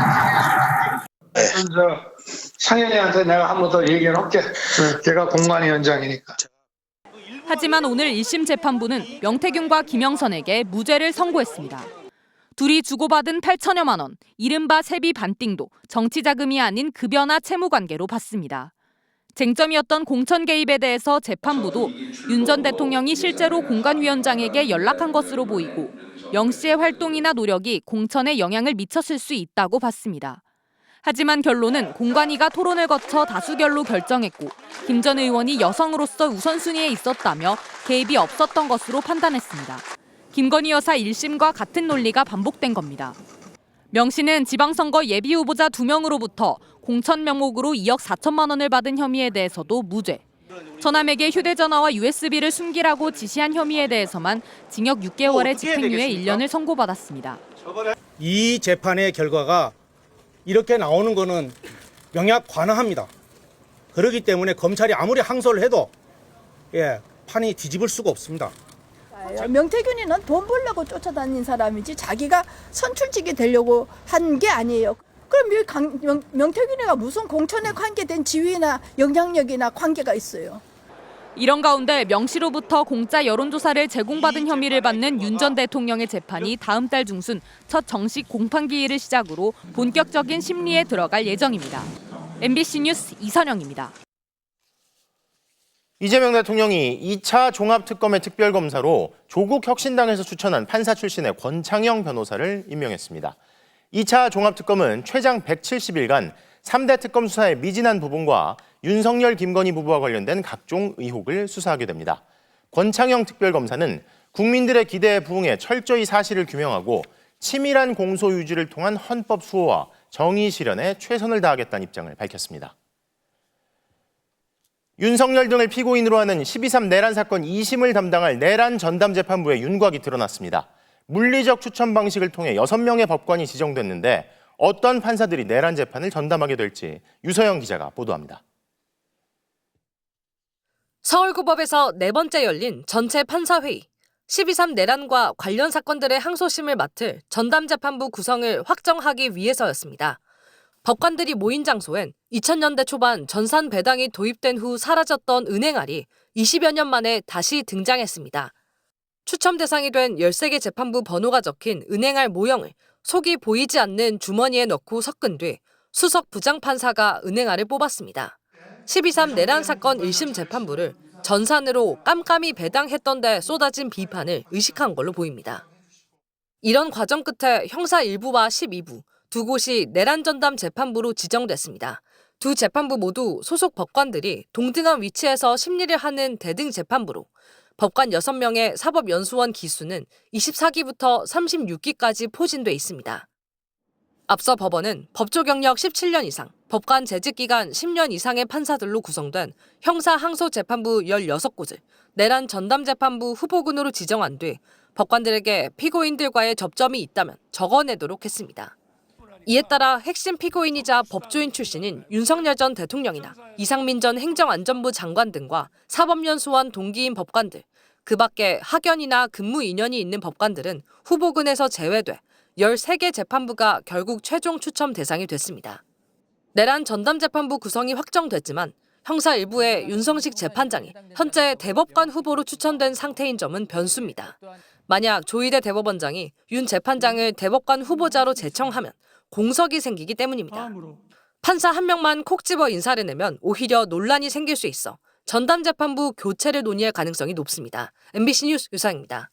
상현이한테 내가 한 번 더 얘기를 할게. 걔가 공관위원장이니까. 하지만 오늘 1심 재판부는 명태균과 김영선에게 무죄를 선고했습니다. 둘이 주고받은 8천여만 원, 이른바 세비 반띵도 정치 자금이 아닌 급여나 채무 관계로 봤습니다. 쟁점이었던 공천 개입에 대해서 재판부도 윤 전 대통령이 실제로 공관위원장에게 연락한 것으로 보이고 명 씨의 활동이나 노력이 공천에 영향을 미쳤을 수 있다고 봤습니다. 하지만 결론은 공관위가 토론을 거쳐 다수결로 결정했고 김 전 의원이 여성으로서 우선순위에 있었다며 개입이 없었던 것으로 판단했습니다. 김건희 여사 1심과 같은 논리가 반복된 겁니다. 명 씨는 지방선거 예비후보자 2명으로부터 공천 명목으로 2억 4천만 원을 받은 혐의에 대해서도 무죄. 처남에게 휴대전화와 USB를 숨기라고 지시한 혐의에 대해서만 징역 6개월의 집행유예 1년을 선고받았습니다. 이 재판의 결과가 이렇게 나오는 거는 명약 관화합니다. 그렇기 때문에 검찰이 아무리 항소를 해도 판이 뒤집을 수가 없습니다. 명태균이는 돈 벌려고 쫓아다닌 사람이지 자기가 선출직이 되려고 한 게 아니에요. 그럼 명태균이가 무슨 공천에 관계된 지위나 영향력이나 관계가 있어요. 이런 가운데 명 씨로부터 공짜 여론조사를 제공받은 혐의를 받는 윤 전 대통령의 재판이 다음 달 중순 첫 정식 공판기일을 시작으로 본격적인 심리에 들어갈 예정입니다. MBC 뉴스 이선영입니다. 이재명 대통령이 2차 종합특검의 특별검사로 조국 혁신당에서 추천한 판사 출신의 권창영 변호사를 임명했습니다. 2차 종합특검은 최장 170일간 3대 특검 수사의 미진한 부분과 윤석열, 김건희 부부와 관련된 각종 의혹을 수사하게 됩니다. 권창영 특별검사는 국민들의 기대에 부응해 철저히 사실을 규명하고 치밀한 공소 유지를 통한 헌법 수호와 정의 실현에 최선을 다하겠다는 입장을 밝혔습니다. 윤석열 등을 피고인으로 하는 12.3 내란 사건 2심을 담당할 내란 전담 재판부의 윤곽이 드러났습니다. 물리적 추천 방식을 통해 6명의 법관이 지정됐는데 어떤 판사들이 내란 재판을 전담하게 될지 유서영 기자가 보도합니다. 서울고법에서 4번째 열린 전체 판사회의, 12.3 내란과 관련 사건들의 항소심을 맡을 전담재판부 구성을 확정하기 위해서였습니다. 법관들이 모인 장소엔 2000년대 초반 전산 배당이 도입된 후 사라졌던 은행알이 20여 년 만에 다시 등장했습니다. 추첨 대상이 된 13개 재판부 번호가 적힌 은행알 모형을 속이 보이지 않는 주머니에 넣고 섞은 뒤 수석 부장판사가 은행알을 뽑았습니다. 12.3 내란 사건 1심 재판부를 전산으로 깜깜이 배당했던 데 쏟아진 비판을 의식한 걸로 보입니다. 이런 과정 끝에 형사 1부와 12부 두 곳이 내란 전담 재판부로 지정됐습니다. 두 재판부 모두 소속 법관들이 동등한 위치에서 심리를 하는 대등 재판부로 법관 6명의 사법연수원 기수는 24기부터 36기까지 포진돼 있습니다. 앞서 법원은 법조 경력 17년 이상, 법관 재직기간 10년 이상의 판사들로 구성된 형사 항소재판부 16곳을 내란 전담재판부 후보군으로 지정한 뒤 법관들에게 피고인들과의 접점이 있다면 적어내도록 했습니다. 이에 따라 핵심 피고인이자 법조인 출신인 윤석열 전 대통령이나 이상민 전 행정안전부 장관 등과 사법연수원 동기인 법관들, 그 밖에 학연이나 근무 인연이 있는 법관들은 후보군에서 제외돼 13개 재판부가 결국 최종 추첨 대상이 됐습니다. 내란 전담재판부 구성이 확정됐지만 형사 1부의 윤성식 재판장이 현재 대법관 후보로 추천된 상태인 점은 변수입니다. 만약 조희대 대법원장이 윤 재판장을 대법관 후보자로 제청하면 공석이 생기기 때문입니다. 판사 한 명만 콕 집어 인사를 내면 오히려 논란이 생길 수 있어 전담재판부 교체를 논의할 가능성이 높습니다. MBC 뉴스 유상입니다.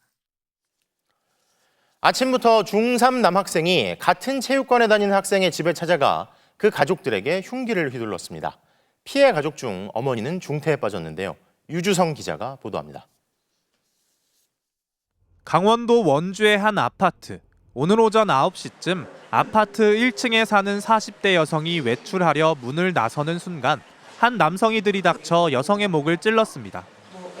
아침부터 중3 남학생이 같은 체육관에 다니는 학생의 집에 찾아가 그 가족들에게 흉기를 휘둘렀습니다. 피해 가족 중 어머니는 중태에 빠졌는데요. 유주성 기자가 보도합니다. 강원도 원주의 한 아파트. 오늘 오전 9시쯤 아파트 1층에 사는 40대 여성이 외출하려 문을 나서는 순간 한 남성이 들이닥쳐 여성의 목을 찔렀습니다.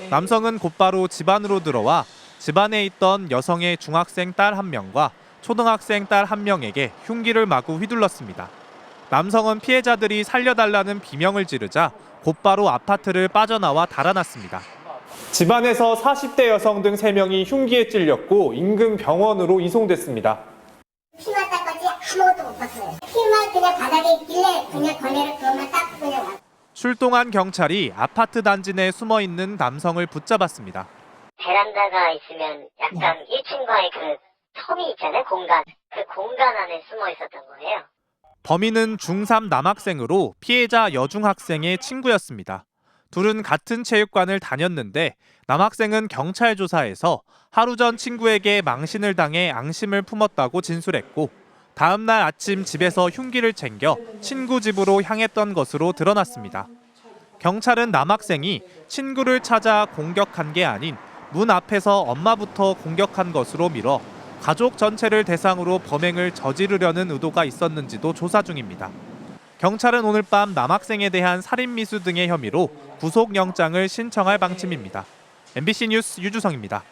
남성은 곧바로 집 안으로 들어와 집 안에 있던 여성의 중학생 딸 1명과 초등학생 딸 1명에게 흉기를 마구 휘둘렀습니다. 남성은 피해자들이 살려달라는 비명을 지르자 곧바로 아파트를 빠져나와 달아났습니다. 집안에서 40대 여성 등 3명이 흉기에 찔렸고 인근 병원으로 이송됐습니다. 피만 닦았지 아무것도 못 봤어요. 피만 그냥 바닥에 있길래 그냥 걸레를 그것만 닦고 그냥 왔어요. 출동한 경찰이 아파트 단지 내 숨어 있는 남성을 붙잡았습니다. 베란다가 있으면 약간 1층과의 그 텀이 있잖아요. 공간. 그 공간 안에 숨어 있었던 거예요. 범인은 중3 남학생으로 피해자 여중학생의 친구였습니다. 둘은 같은 체육관을 다녔는데 남학생은 경찰 조사에서 하루 전 친구에게 망신을 당해 앙심을 품었다고 진술했고 다음 날 아침 집에서 흉기를 챙겨 친구 집으로 향했던 것으로 드러났습니다. 경찰은 남학생이 친구를 찾아 공격한 게 아닌 문 앞에서 엄마부터 공격한 것으로 미뤄 가족 전체를 대상으로 범행을 저지르려는 의도가 있었는지도 조사 중입니다. 경찰은 오늘 밤 남학생에 대한 살인미수 등의 혐의로 구속영장을 신청할 방침입니다. MBC 뉴스 유주성입니다.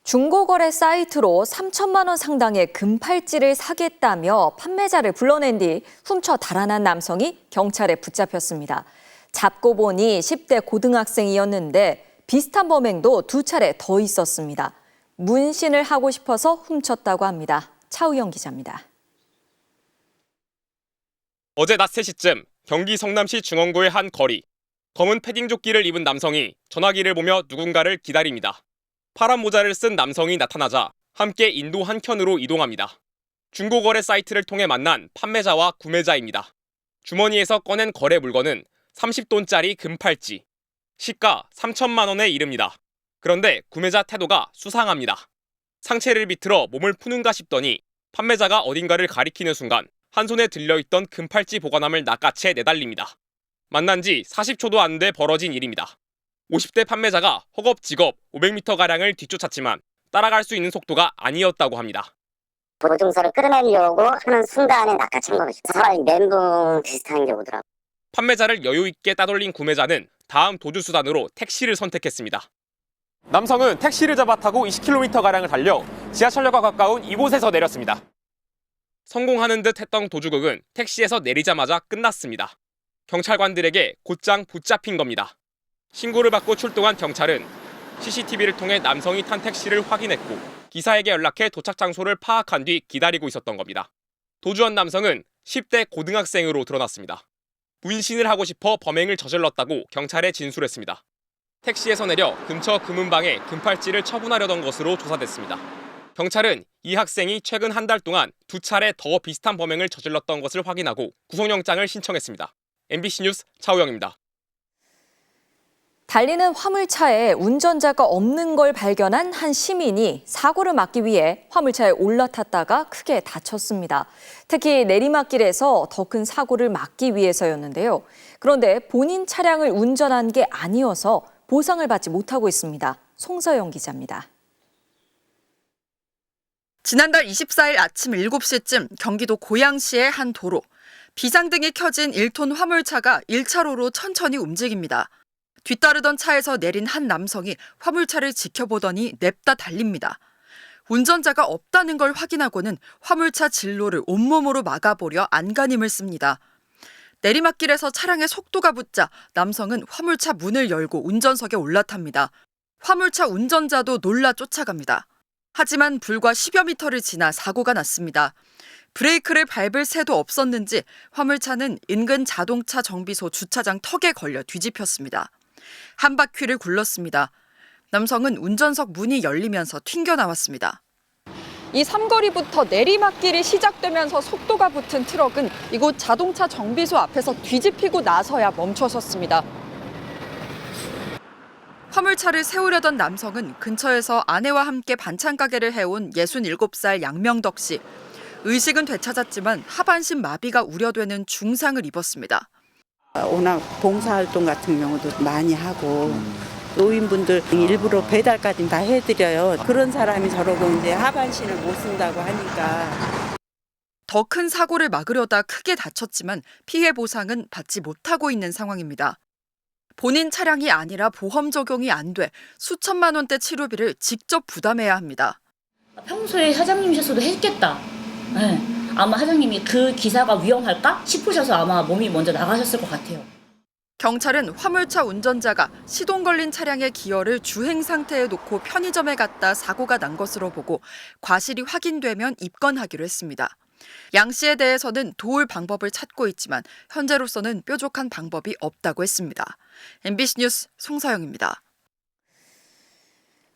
중고거래 사이트로 3천만 원 상당의 금팔찌를 사겠다며 판매자를 불러낸 뒤 훔쳐 달아난 남성이 경찰에 붙잡혔습니다. 잡고 보니 10대 고등학생이었는데 비슷한 범행도 2차례 더 있었습니다. 문신을 하고 싶어서 훔쳤다고 합니다. 차우영 기자입니다. 어제 낮 3시쯤 경기 성남시 중원구의 한 거리. 검은 패딩 조끼를 입은 남성이 전화기를 보며 누군가를 기다립니다. 파란 모자를 쓴 남성이 나타나자 함께 인도 한켠으로 이동합니다. 중고거래 사이트를 통해 만난 판매자와 구매자입니다. 주머니에서 꺼낸 거래 물건은 30돈짜리 금팔찌. 시가 3천만 원에 이릅니다. 그런데 구매자 태도가 수상합니다. 상체를 비틀어 몸을 푸는가 싶더니 판매자가 어딘가를 가리키는 순간 한 손에 들려있던 금팔찌 보관함을 낚아채 내달립니다. 만난 지 40초도 안 돼 벌어진 일입니다. 50대 판매자가 허겁지겁 500m가량을 뒤쫓았지만 따라갈 수 있는 속도가 아니었다고 합니다. 보증서를 끌어내려고 하는 순간에 낚아챈 거죠. 차라리 멘붕 비슷한 게 오더라고요. 판매자를 여유 있게 따돌린 구매자는 다음 도주 수단으로 택시를 선택했습니다. 남성은 택시를 잡아 타고 20km가량을 달려 지하철역과 가까운 이곳에서 내렸습니다. 성공하는 듯 했던 도주극은 택시에서 내리자마자 끝났습니다. 경찰관들에게 곧장 붙잡힌 겁니다. 신고를 받고 출동한 경찰은 CCTV를 통해 남성이 탄 택시를 확인했고 기사에게 연락해 도착 장소를 파악한 뒤 기다리고 있었던 겁니다. 도주한 남성은 10대 고등학생으로 드러났습니다. 문신을 하고 싶어 범행을 저질렀다고 경찰에 진술했습니다. 택시에서 내려 근처 금은방에 금팔찌를 처분하려던 것으로 조사됐습니다. 경찰은 이 학생이 최근 한 달 동안 2차례 더 비슷한 범행을 저질렀던 것을 확인하고 구속영장을 신청했습니다. MBC 뉴스 차우영입니다. 달리는 화물차에 운전자가 없는 걸 발견한 한 시민이 사고를 막기 위해 화물차에 올라탔다가 크게 다쳤습니다. 특히 내리막길에서 더 큰 사고를 막기 위해서였는데요. 그런데 본인 차량을 운전한 게 아니어서 보상을 받지 못하고 있습니다. 송서영 기자입니다. 지난달 24일 아침 7시쯤 경기도 고양시의 한 도로. 비상등이 켜진 1톤 화물차가 1차로로 천천히 움직입니다. 뒤따르던 차에서 내린 한 남성이 화물차를 지켜보더니 냅다 달립니다. 운전자가 없다는 걸 확인하고는 화물차 진로를 온몸으로 막아보려 안간힘을 씁니다. 내리막길에서 차량의 속도가 붙자 남성은 화물차 문을 열고 운전석에 올라탑니다. 화물차 운전자도 놀라 쫓아갑니다. 하지만 불과 10여 미터를 지나 사고가 났습니다. 브레이크를 밟을 새도 없었는지 화물차는 인근 자동차 정비소 주차장 턱에 걸려 뒤집혔습니다. 한 바퀴를 굴렀습니다. 남성은 운전석 문이 열리면서 튕겨나왔습니다. 이 삼거리부터 내리막길이 시작되면서 속도가 붙은 트럭은 이곳 자동차 정비소 앞에서 뒤집히고 나서야 멈춰섰습니다. 화물차를 세우려던 남성은 근처에서 아내와 함께 반찬 가게를 해온 67살 양명덕 씨. 의식은 되찾았지만 하반신 마비가 우려되는 중상을 입었습니다. 워낙 봉사활동 같은 경우도 많이 하고 노인분들 일부러 배달까지 다 해드려요. 그런 사람이 저러고 이제 하반신을 못 쓴다고 하니까. 더 큰 사고를 막으려다 크게 다쳤지만 피해 보상은 받지 못하고 있는 상황입니다. 본인 차량이 아니라 보험 적용이 안 돼 수천만 원대 치료비를 직접 부담해야 합니다. 평소에 사장님이셨어도 했겠다. 네. 아마 사장님이 그 기사가 위험할까 싶으셔서 아마 몸이 먼저 나가셨을 것 같아요. 경찰은 화물차 운전자가 시동 걸린 차량의 기어를 주행 상태에 놓고 편의점에 갔다 사고가 난 것으로 보고 과실이 확인되면 입건하기로 했습니다. 양 씨에 대해서는 도울 방법을 찾고 있지만 현재로서는 뾰족한 방법이 없다고 했습니다. MBC 뉴스 송서영입니다.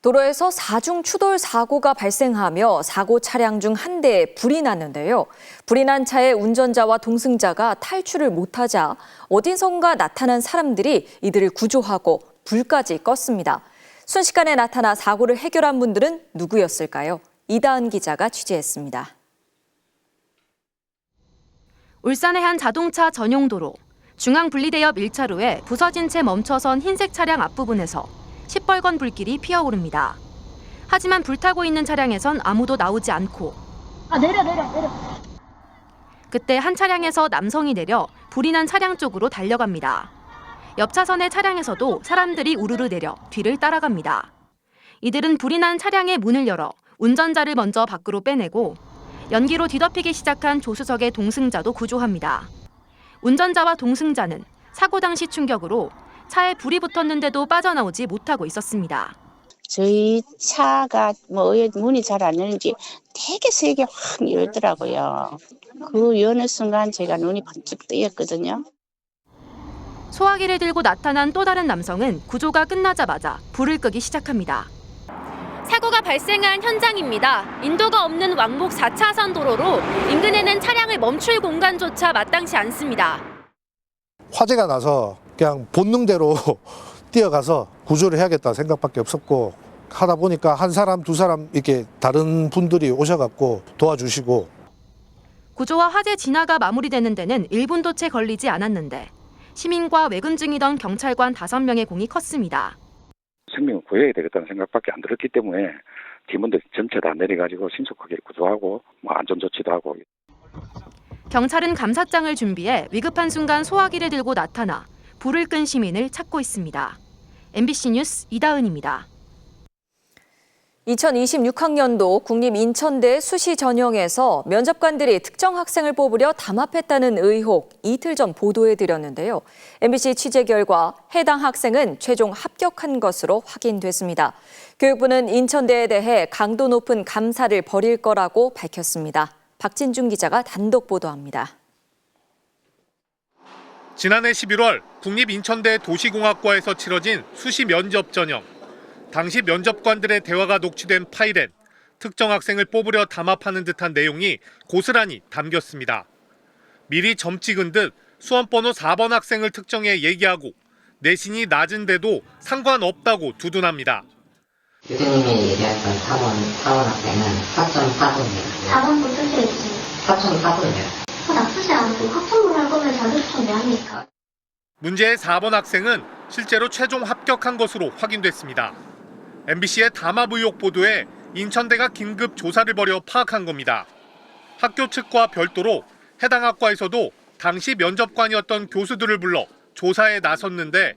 도로에서 4중 추돌 사고가 발생하며 사고 차량 중 한 대에 불이 났는데요. 불이 난 차의 운전자와 동승자가 탈출을 못하자 어디선가 나타난 사람들이 이들을 구조하고 불까지 껐습니다. 순식간에 나타나 사고를 해결한 분들은 누구였을까요? 이다은 기자가 취재했습니다. 울산의 한 자동차 전용 도로. 중앙 분리대역 1차로에 부서진 채 멈춰선 흰색 차량 앞부분에서 시뻘건 불길이 피어오릅니다. 하지만 불타고 있는 차량에선 아무도 나오지 않고 내려. 그때 한 차량에서 남성이 내려 불이 난 차량 쪽으로 달려갑니다. 옆 차선의 차량에서도 사람들이 우르르 내려 뒤를 따라갑니다. 이들은 불이 난 차량의 문을 열어 운전자를 먼저 밖으로 빼내고 연기로 뒤덮이기 시작한 조수석의 동승자도 구조합니다. 운전자와 동승자는 사고 당시 충격으로 차에 불이 붙었는데도 빠져나오지 못하고 있었습니다. 저희 차가 왜 문이 잘 안 열리는지 되게 세게 확 열더라고요. 그 여는 순간 제가 눈이 번쩍 뜨였거든요. 소화기를 들고 나타난 또 다른 남성은 구조가 끝나자마자 불을 끄기 시작합니다. 사고가 발생한 현장입니다. 인도가 없는 왕복 4차선 도로로 인근에는 차량을 멈출 공간조차 마땅치 않습니다. 화재가 나서 그냥 본능대로 뛰어가서 구조를 해야겠다 생각밖에 없었고 하다 보니까 한 사람, 두 사람 이렇게 다른 분들이 오셔갖고 도와주시고. 구조와 화재 진화가 마무리되는 데는 1분도 채 걸리지 않았는데 시민과 외근 중이던 경찰관 5명의 공이 컸습니다. 생명을 구해야 되겠다는 생각밖에 안 들었기 때문에 팀원들 전체 다 내려가지고 신속하게 구조하고 안전조치도 하고. 경찰은 감사장을 준비해 위급한 순간 소화기를 들고 나타나 불을 끈 시민을 찾고 있습니다. MBC 뉴스 이다은입니다. 2026학년도 국립인천대 수시 전형에서 면접관들이 특정 학생을 뽑으려 담합했다는 의혹 이틀 전 보도해드렸는데요. MBC 취재 결과 해당 학생은 최종 합격한 것으로 확인됐습니다. 교육부는 인천대에 대해 강도 높은 감사를 벌일 거라고 밝혔습니다. 박진중 기자가 단독 보도합니다. 지난해 11월 국립인천대 도시공학과에서 치러진 수시 면접 전형. 당시 면접관들의 대화가 녹취된 파일엔 특정 학생을 뽑으려 담합하는 듯한 내용이 고스란히 담겼습니다. 미리 점 찍은 듯 수험번호 4번 학생을 특정해 얘기하고 내신이 낮은데도 상관없다고 두둔합니다. 교수님이 얘기했던 4번 학생은 4.4분이에요. 4번도 쓰셔야지. 4.4분이에요. 나쁘지 않고 학점으로 할 거면 자격증 왜 합니까? 문제의 4번 학생은 실제로 최종 합격한 것으로 확인됐습니다. MBC의 담합 의혹 보도에 인천대가 긴급 조사를 벌여 파악한 겁니다. 학교 측과 별도로 해당 학과에서도 당시 면접관이었던 교수들을 불러 조사에 나섰는데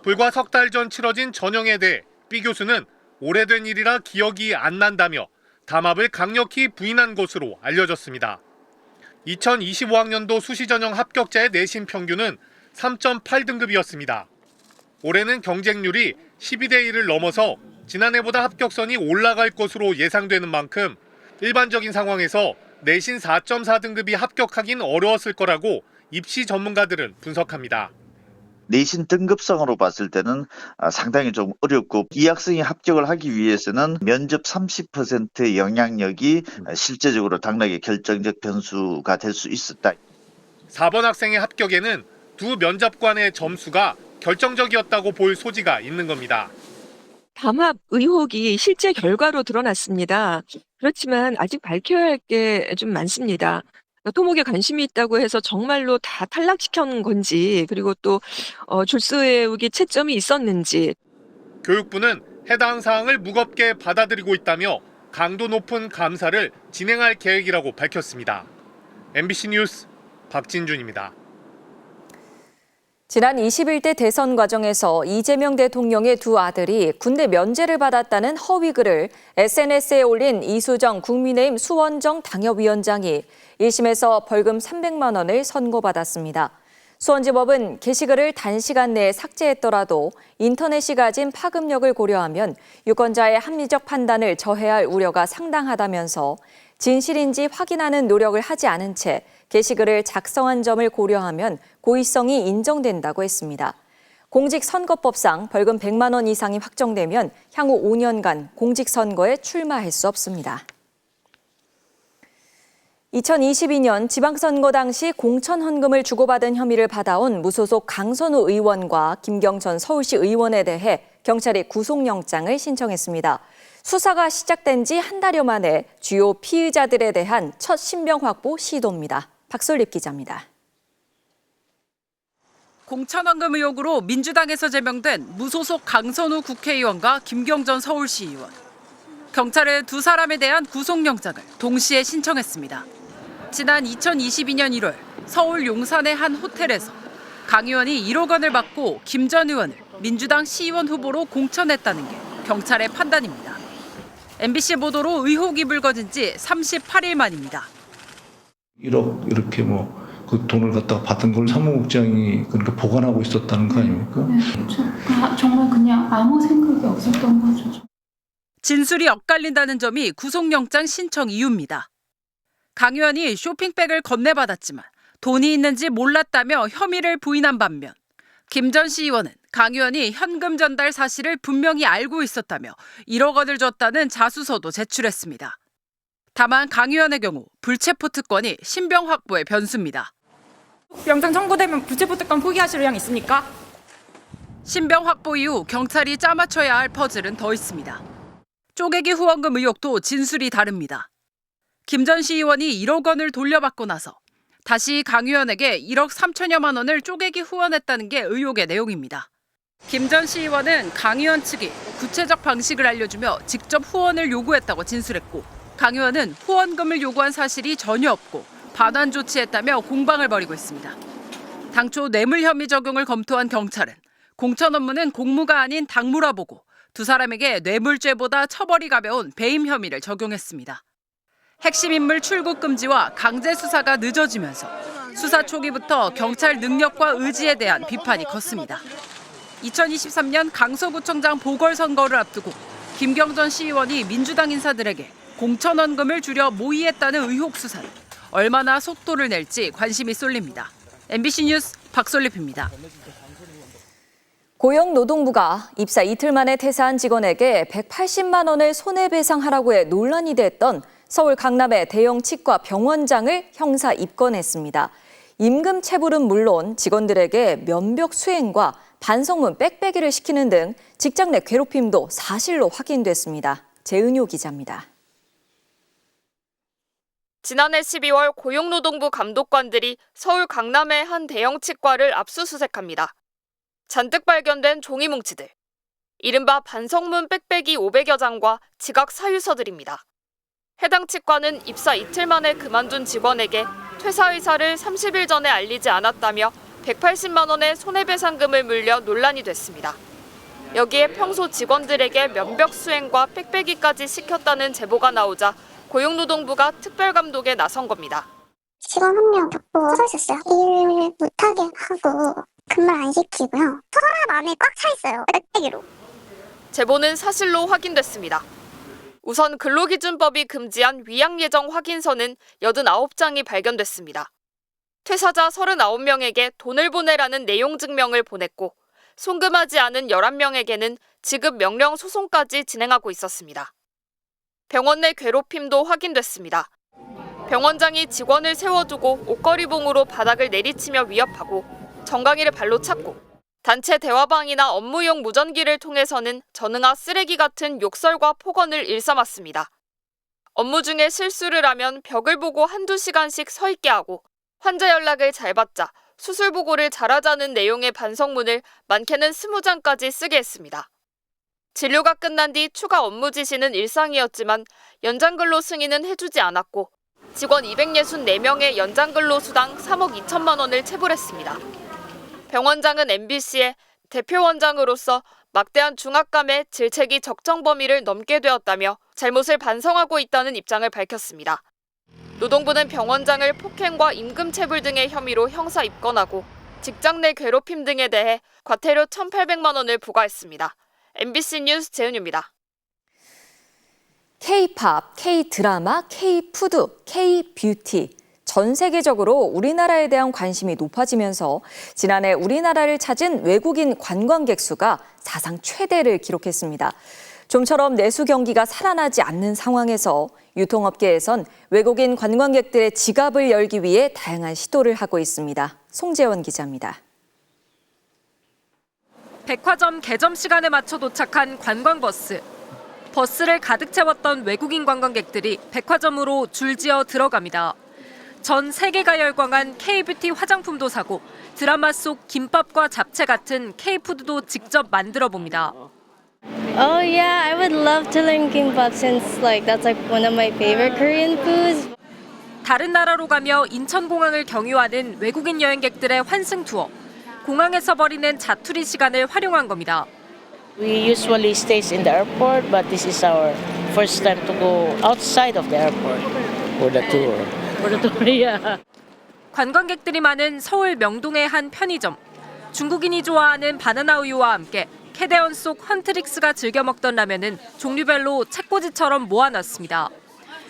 불과 석 달 전 치러진 전형에 대해 B 교수는 오래된 일이라 기억이 안 난다며 담합을 강력히 부인한 것으로 알려졌습니다. 2025학년도 수시전형 합격자의 내신 평균은 3.8등급이었습니다. 올해는 경쟁률이 12대 1을 넘어서 지난해보다 합격선이 올라갈 것으로 예상되는 만큼 일반적인 상황에서 내신 4.4등급이 합격하긴 어려웠을 거라고 입시 전문가들은 분석합니다. 내신 등급상으로 봤을 때는 상당히 좀 어렵고 이 학생이 합격을 하기 위해서는 면접 30%의 영향력이 실제적으로 당락의 결정적 변수가 될 수 있었다. 4번 학생의 합격에는 두 면접관의 점수가 결정적이었다고 볼 소지가 있는 겁니다. 담합 의혹이 실제 결과로 드러났습니다. 그렇지만 아직 밝혀야 할 게 좀 많습니다. 토목에 관심이 있다고 해서 정말로 다 탈락시킨 건지, 그리고 또 줄수외우기 채점이 있었는지. 교육부는 해당 사항을 무겁게 받아들이고 있다며 강도 높은 감사를 진행할 계획이라고 밝혔습니다. MBC 뉴스 박진준입니다. 지난 21대 대선 과정에서 이재명 대통령의 두 아들이 군대 면제를 받았다는 허위 글을 SNS에 올린 이수정 국민의힘 수원정 당협위원장이 1심에서 벌금 300만 원을 선고받았습니다. 수원지법은 게시글을 단시간 내에 삭제했더라도 인터넷이 가진 파급력을 고려하면 유권자의 합리적 판단을 저해할 우려가 상당하다면서 진실인지 확인하는 노력을 하지 않은 채 게시글을 작성한 점을 고려하면 고의성이 인정된다고 했습니다. 공직선거법상 벌금 100만 원 이상이 확정되면 향후 5년간 공직선거에 출마할 수 없습니다. 2022년 지방선거 당시 공천 헌금을 주고받은 혐의를 받아온 무소속 강선우 의원과 김경천 서울시 의원에 대해 경찰이 구속영장을 신청했습니다. 수사가 시작된 지 한 달여 만에 주요 피의자들에 대한 첫 신병 확보 시도입니다. 박솔립 기자입니다. 공천헌금 의혹으로 민주당에서 제명된 무소속 강선우 국회의원과 김경전 서울시 의원. 경찰은 두 사람에 대한 구속영장을 동시에 신청했습니다. 지난 2022년 1월 서울 용산의 한 호텔에서 강 의원이 1억 원을 받고 김 전 의원을 민주당 시의원 후보로 공천했다는 게 경찰의 판단입니다. MBC 보도로 의혹이 불거진 지 38일 만입니다. 1억 이렇게 그 돈을 갖다가 받은 걸 사무국장이 그러니까 보관하고 있었다는 거 아닙니까? 네, 정말 그냥 아무 생각이 없었던 거죠. 진술이 엇갈린다는 점이 구속영장 신청 이유입니다. 강 의원이 쇼핑백을 건네받았지만 돈이 있는지 몰랐다며 혐의를 부인한 반면 김 전 시의원은 강 의원이 현금 전달 사실을 분명히 알고 있었다며 1억 원을 줬다는 자수서도 제출했습니다. 다만 강 의원의 경우 불체포 특권이 신병 확보의 변수입니다. 영장 청구되면 불체포 특권 포기하실 의향 있습니까? 신병 확보 이후 경찰이 짜맞춰야 할 퍼즐은 더 있습니다. 쪼개기 후원금 의혹도 진술이 다릅니다. 김 전 시의원이 1억 원을 돌려받고 나서 다시 강 의원에게 1억 3천여만 원을 쪼개기 후원했다는 게 의혹의 내용입니다. 김 전 시의원은 강 의원 측이 구체적 방식을 알려주며 직접 후원을 요구했다고 진술했고 강 의원은 후원금을 요구한 사실이 전혀 없고 반환 조치했다며 공방을 벌이고 있습니다. 당초 뇌물 혐의 적용을 검토한 경찰은 공천 업무는 공무가 아닌 당무라 보고 두 사람에게 뇌물죄보다 처벌이 가벼운 배임 혐의를 적용했습니다. 핵심 인물 출국 금지와 강제 수사가 늦어지면서 수사 초기부터 경찰 능력과 의지에 대한 비판이 컸습니다. 2023년 강서구청장 보궐선거를 앞두고 김경전 시의원이 민주당 인사들에게 공천원금을 줄여 모의했다는 의혹 수사는 얼마나 속도를 낼지 관심이 쏠립니다. MBC 뉴스 박솔립입니다. 고용노동부가 입사 이틀 만에 퇴사한 직원에게 180만 원을 손해배상하라고 해 논란이 됐던 서울 강남의 대형 치과 병원장을 형사 입건했습니다. 임금 체불은 물론 직원들에게 면벽 수행과 반성문 빽빽이를 시키는 등 직장 내 괴롭힘도 사실로 확인됐습니다. 재은효 기자입니다. 지난해 12월 고용노동부 감독관들이 서울 강남의 한 대형 치과를 압수수색합니다. 잔뜩 발견된 종이 뭉치들. 이른바 반성문 빽빽이 500여 장과 지각 사유서들입니다. 해당 치과는 입사 이틀 만에 그만둔 직원에게 퇴사 의사를 30일 전에 알리지 않았다며 180만 원의 손해배상금을 물려 논란이 됐습니다. 여기에 평소 직원들에게 면벽 수행과 빽빽이까지 시켰다는 제보가 나오자 고용노동부가 특별감독에 나선 겁니다. 직원 한 명 잡고 쏟으셨어요. 일 못하게 하고 근무 안 시키고요. 서랍 안에 꽉 차 있어요. 빽빽이로. 제보는 사실로 확인됐습니다. 우선 근로기준법이 금지한 위약예정 확인서는 89장이 발견됐습니다. 퇴사자 39명에게 돈을 보내라는 내용 증명을 보냈고 송금하지 않은 11명에게는 지급 명령 소송까지 진행하고 있었습니다. 병원 내 괴롭힘도 확인됐습니다. 병원장이 직원을 세워두고 옷걸이봉으로 바닥을 내리치며 위협하고 정강이를 발로 찼고 단체 대화방이나 업무용 무전기를 통해서는 전응아 쓰레기 같은 욕설과 폭언을 일삼았습니다. 업무 중에 실수를 하면 벽을 보고 한두 시간씩 서 있게 하고 환자 연락을 잘 받자, 수술 보고를 잘하자는 내용의 반성문을 많게는 20장까지 쓰게 했습니다. 진료가 끝난 뒤 추가 업무 지시는 일상이었지만 연장근로 승인은 해주지 않았고 직원 264명의 연장근로 수당 3억 2천만 원을 체불했습니다. 병원장은 MBC에 대표 원장으로서 막대한 중압감에 질책이 적정 범위를 넘게 되었다며 잘못을 반성하고 있다는 입장을 밝혔습니다. 노동부는 병원장을 폭행과 임금 체불 등의 혐의로 형사 입건하고 직장 내 괴롭힘 등에 대해 과태료 1,800만 원을 부과했습니다. MBC 뉴스 재은유입니다. K-팝, K-드라마, K-푸드, K-뷰티. 전 세계적으로 우리나라에 대한 관심이 높아지면서 지난해 우리나라를 찾은 외국인 관광객 수가 사상 최대를 기록했습니다. 좀처럼 내수 경기가 살아나지 않는 상황에서 유통업계에선 외국인 관광객들의 지갑을 열기 위해 다양한 시도를 하고 있습니다. 송재원 기자입니다. 백화점 개점 시간에 맞춰 도착한 관광버스. 버스를 가득 채웠던 외국인 관광객들이 백화점으로 줄지어 들어갑니다. 전 세계가 열광한 K-뷰티 화장품도 사고 드라마 속 김밥과 잡채 같은 K-푸드도 직접 만들어 봅니다. Oh yeah, I would love to learn kimbap since that's one of my favorite Korean foods. 다른 나라로 가며 인천공항을 경유하는 외국인 여행객들의 환승 투어. 공항에서 벌이는 자투리 시간을 활용한 겁니다. We usually stay in the airport, but this is our first time to go outside of the airport for the tour. For the tour, yeah. 관광객들이 많은 서울 명동의 한 편의점. 중국인이 좋아하는 바나나 우유와 함께 캐대언 속 헌트릭스가 즐겨 먹던 라면은 종류별로 책꽂이처럼 모아놨습니다.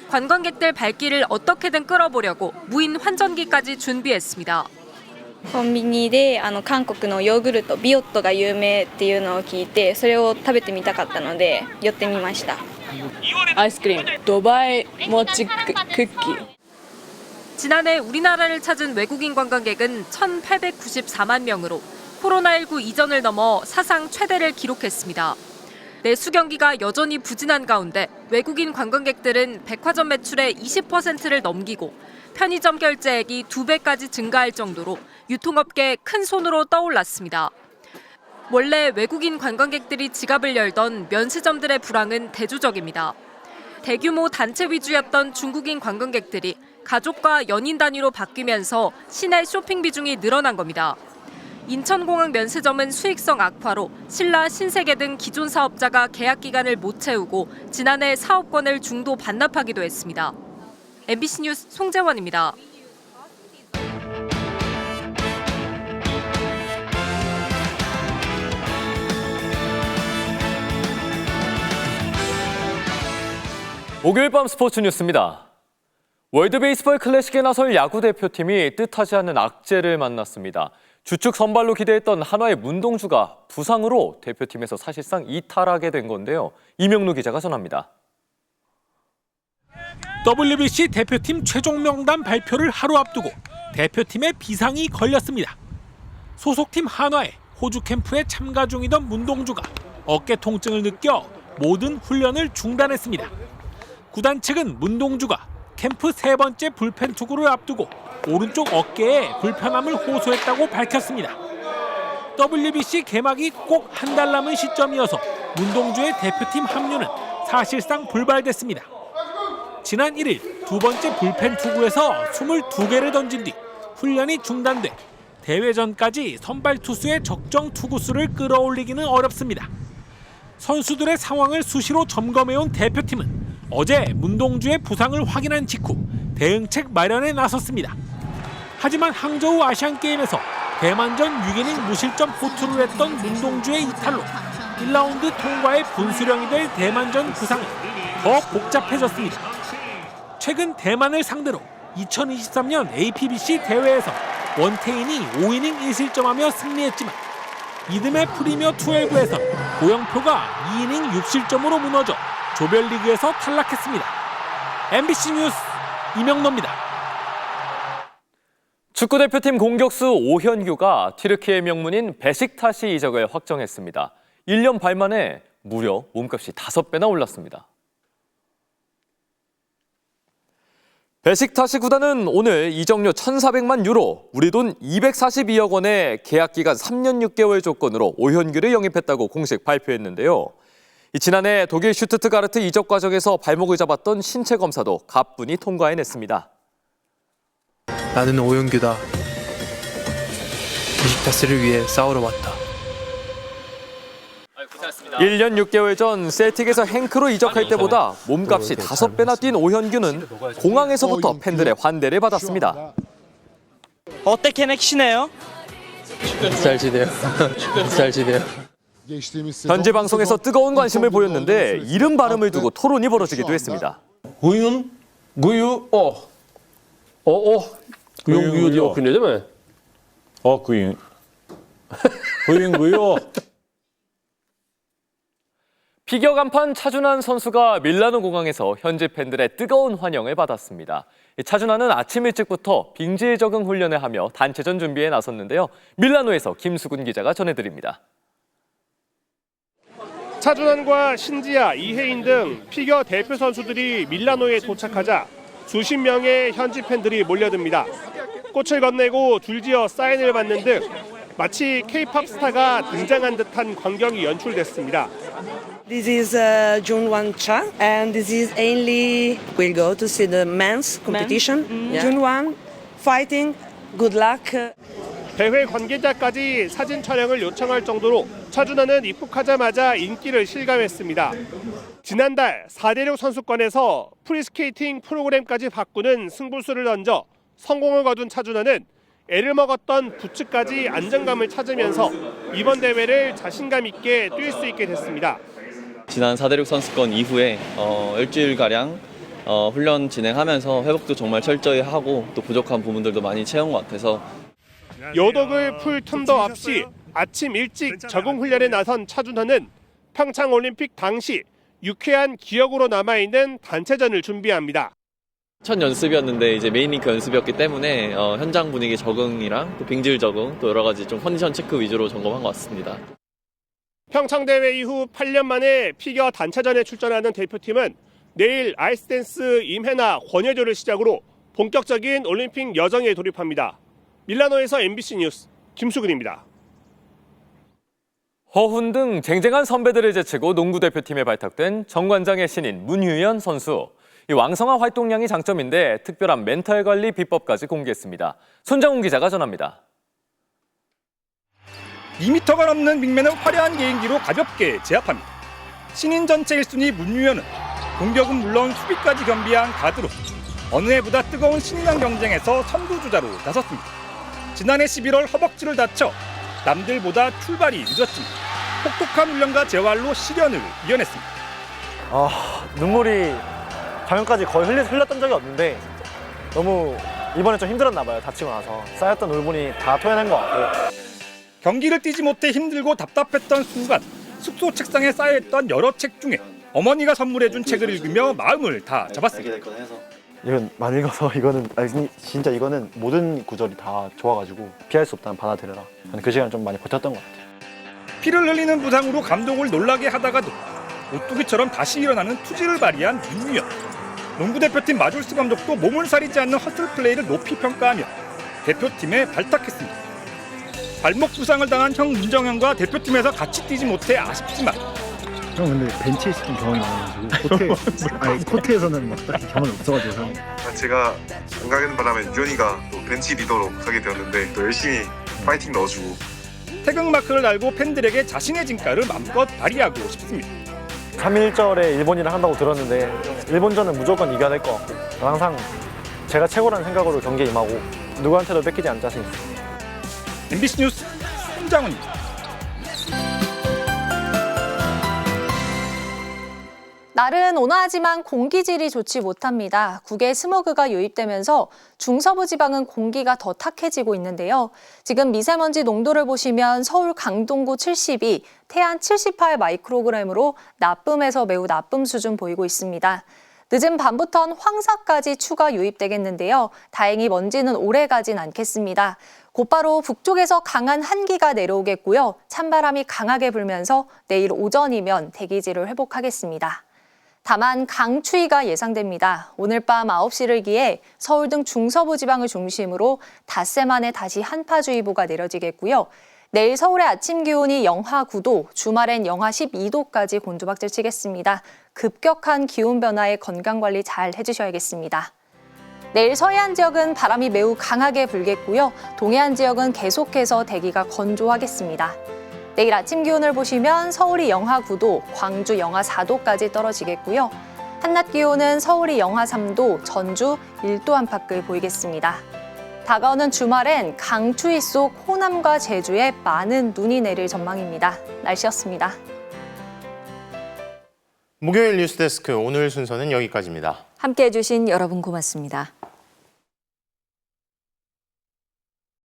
관광객들 발길을 어떻게든 끌어보려고 무인 환전기까지 준비했습니다. コンビニで韓国のヨーグルトビオットが有名っていうのを聞いてそれを食べてみたかったので寄ってみました。アイスクリーム、ドバイモチクッキー。 지난해 우리나라를 찾은 외국인 관광객은 1,894만 명으로 코로나19 이전을 넘어 사상 최대를 기록했습니다. 내수 경기가 여전히 부진한 가운데 외국인 관광객들은 백화점 매출의 20%를 넘기고 편의점 결제액이 2배까지 증가할 정도로 유통업계에 큰 손으로 떠올랐습니다. 원래 외국인 관광객들이 지갑을 열던 면세점들의 불황은 대조적입니다. 대규모 단체 위주였던 중국인 관광객들이 가족과 연인 단위로 바뀌면서 시내 쇼핑 비중이 늘어난 겁니다. 인천공항 면세점은 수익성 악화로 신라, 신세계 등 기존 사업자가 계약 기간을 못 채우고 지난해 사업권을 중도 반납하기도 했습니다. MBC 뉴스 송재원입니다. 목요일 밤 스포츠 뉴스입니다. 월드베이스볼 클래식에 나설 야구 대표팀이 뜻하지 않은 악재를 만났습니다. 주축 선발로 기대했던 한화의 문동주가 부상으로 대표팀에서 사실상 이탈하게 된 건데요. 이명루 기자가 전합니다. WBC 대표팀 최종 명단 발표를 하루 앞두고 대표팀에 비상이 걸렸습니다. 소속팀 한화의 호주 캠프에 참가 중이던 문동주가 어깨 통증을 느껴 모든 훈련을 중단했습니다. 구단 측은 문동주가 캠프 세 번째 불펜 투구를 앞두고 오른쪽 어깨에 불편함을 호소했다고 밝혔습니다. WBC 개막이 꼭 한 달 남은 시점이어서 문동주의 대표팀 합류는 사실상 불발됐습니다. 지난 1일 두 번째 불펜 투구에서 22개를 던진 뒤 훈련이 중단돼 대회 전까지 선발 투수의 적정 투구수를 끌어올리기는 어렵습니다. 선수들의 상황을 수시로 점검해온 대표팀은 어제 문동주의 부상을 확인한 직후 대응책 마련에 나섰습니다. 하지만 항저우 아시안게임에서 대만전 6이닝 무실점 호투를 했던 문동주의 이탈로 1라운드 통과의 분수령이 될 대만전 부상은 더 복잡해졌습니다. 최근 대만을 상대로 2023년 APBC 대회에서 원태인이 5이닝 1실점하며 승리했지만 이듬해 프리미어 12에서 고영표가 2이닝 6실점으로 무너져 조별리그에서 탈락했습니다. MBC 뉴스 이명노입니다. 축구대표팀 공격수 오현규가 튀르키예 명문인 베식타시 이적을 확정했습니다. 1년 반 만에 무려 몸값이 5배나 올랐습니다. 베식타시 구단은 오늘 이적료 1,400만 유로, 우리 돈 242억 원의 계약기간 3년 6개월 조건으로 오현규를 영입했다고 공식 발표했는데요. 지난해 독일 슈투트가르트 이적 과정에서 발목을 잡았던 신체 검사도 가뿐히 통과해냈습니다. 나는 오현규다. 베식타스를 위해 싸우러 왔다. 1년 6개월 전 셀틱에서 행크로 이적할 때보다 몸값이 5배나 뛴 오현규는 공항에서부터 팬들의 환대를 받았습니다. 어떻게 내키시네요? 잘 지내요. 잘 지내요. 현지 방송에서 뜨거운 관심을 보였는데 이름 발음을 두고 토론이 벌어지기도 했습니다. 구윤, 구유, 구윤 diyor okunuyor değil mi? 구윤. 구윤 구유. 피겨 간판 차준환 선수가 밀라노 공항에서 현지 팬들의 뜨거운 환영을 받았습니다. 차준환은 아침 일찍부터 빙질 적응 훈련을 하며 단체전 준비에 나섰는데요. 밀라노에서 김수근 기자가 전해드립니다. 차준환과 신지아, 이혜인 등 피겨 대표 선수들이 밀라노에 도착하자 수십 명의 현지 팬들이 몰려듭니다. 꽃을 건네고 줄지어 사인을 받는 등 마치 K-팝 스타가 등장한 듯한 광경이 연출됐습니다. This is Junwan Cha, and this is Ainley. We'll go to see the men's competition. Junwan, fighting. Good luck. 대회 관계자까지 사진 촬영을 요청할 정도로 차준환은 입국하자마자 인기를 실감했습니다. 지난달 4대륙 선수권에서 프리스케이팅 프로그램까지 바꾸는 승부수를 던져 성공을 거둔 차준환은 애를 먹었던 부츠까지 안정감을 찾으면서 이번 대회를 자신감 있게 뛸 수 있게 됐습니다. 지난 4대륙 선수권 이후에 일주일가량 훈련 진행하면서 회복도 정말 철저히 하고 또 부족한 부분들도 많이 채운 것 같아서 요독을 풀 틈도 없이 아침 일찍 적응 훈련에 나선 차준환은 평창 올림픽 당시 유쾌한 기억으로 남아있는 단체전을 준비합니다. 첫 연습이었는데 이제 메인링크 연습이었기 때문에 현장 분위기 적응이랑 또 빙질 적응 또 여러 가지 좀 컨디션 체크 위주로 점검한 것 같습니다. 평창 대회 이후 8년 만에 피겨 단체전에 출전하는 대표팀은 내일 아이스댄스 임혜나 권혜조를 시작으로 본격적인 올림픽 여정에 돌입합니다. 밀라노에서 MBC 뉴스 김수근입니다. 허훈 등 쟁쟁한 선배들을 제치고 농구 대표팀에 발탁된 정관장의 신인 문유현 선수. 이 왕성한 활동량이 장점인데 특별한 멘탈 관리 비법까지 공개했습니다. 손장훈 기자가 전합니다. 2m가 넘는 빅맨은 화려한 개인기로 가볍게 제압합니다. 신인 전체 1순위 문유현은 공격은 물론 수비까지 겸비한 가드로 어느 해보다 뜨거운 신인왕 경쟁에서 선두주자로 나섰습니다. 지난해 11월 허벅지를 다쳐 남들보다 출발이 늦었지만 혹독한 훈련과 재활로 시련을 이겨냈습니다. 눈물이 작년까지 거의 흘렸던 적이 없는데 너무 이번에 좀 힘들었나 봐요. 다치고 나서 쌓였던 울분이 다 토해낸 것 같고 경기를 뛰지 못해 힘들고 답답했던 순간 숙소 책상에 쌓여있던 여러 책 중에 어머니가 선물해준 책을 읽으며 마음을 다 잡았습니다. 이건 많이 읽어서 이거는 진짜 이거는 모든 구절이 다 좋아가지고 피할 수 없다면 받아들여라. 저는 그 시간 좀 많이 버텼던 것 같아요. 피를 흘리는 부상으로 감독을 놀라게 하다가도 오뚜기처럼 다시 일어나는 투지를 발휘한 문유현. 농구대표팀 마졸스 감독도 몸을 사리지 않는 허슬 플레이를 높이 평가하며 대표팀에 발탁했습니다. 발목 부상을 당한 형 문정현과 대표팀에서 같이 뛰지 못해 아쉽지만 형 근데 벤치에 있었던 경험이 많아가지고 코트에서는 막 딱히 경험이 없어가지고 제가 안 가는 바람에 유현이가 또 벤치 리더로 가게 되었는데 또 열심히 파이팅 넣어주고 태극마크를 달고 팬들에게 자신의 진가를 마음껏 발휘하고 싶습니다. 3.1절에 일본이랑 한다고 들었는데 일본전은 무조건 이겨야 될 것 같고 항상 제가 최고라는 생각으로 경기에 임하고 누구한테도 뺏기지 않을 자신 있습니다. MBC 뉴스 손장훈입니다. 날은 온화하지만 공기질이 좋지 못합니다. 국외 스모그가 유입되면서 중서부 지방은 공기가 더 탁해지고 있는데요. 지금 미세먼지 농도를 보시면 서울 강동구 72, 태안 78 마이크로그램으로 나쁨에서 매우 나쁨 수준 보이고 있습니다. 늦은 밤부턴 황사까지 추가 유입되겠는데요. 다행히 먼지는 오래 가진 않겠습니다. 곧바로 북쪽에서 강한 한기가 내려오겠고요. 찬바람이 강하게 불면서 내일 오전이면 대기질을 회복하겠습니다. 다만 강추위가 예상됩니다. 오늘 밤 9시를 기해 서울 등 중서부 지방을 중심으로 닷새 만에 다시 한파주의보가 내려지겠고요. 내일 서울의 아침 기온이 영하 9도, 주말엔 영하 12도까지 곤두박질 치겠습니다. 급격한 기온 변화에 건강관리 잘 해주셔야겠습니다. 내일 서해안 지역은 바람이 매우 강하게 불겠고요. 동해안 지역은 계속해서 대기가 건조하겠습니다. 내일 아침 기온을 보시면 서울이 영하 9도, 광주 영하 4도까지 떨어지겠고요. 한낮 기온은 서울이 영하 3도, 전주 1도 안팎을 보이겠습니다. 다가오는 주말엔 강추위 속 호남과 제주에 많은 눈이 내릴 전망입니다. 날씨였습니다. 목요일 뉴스데스크 오늘 순서는 여기까지입니다. 함께해 주신 여러분 고맙습니다.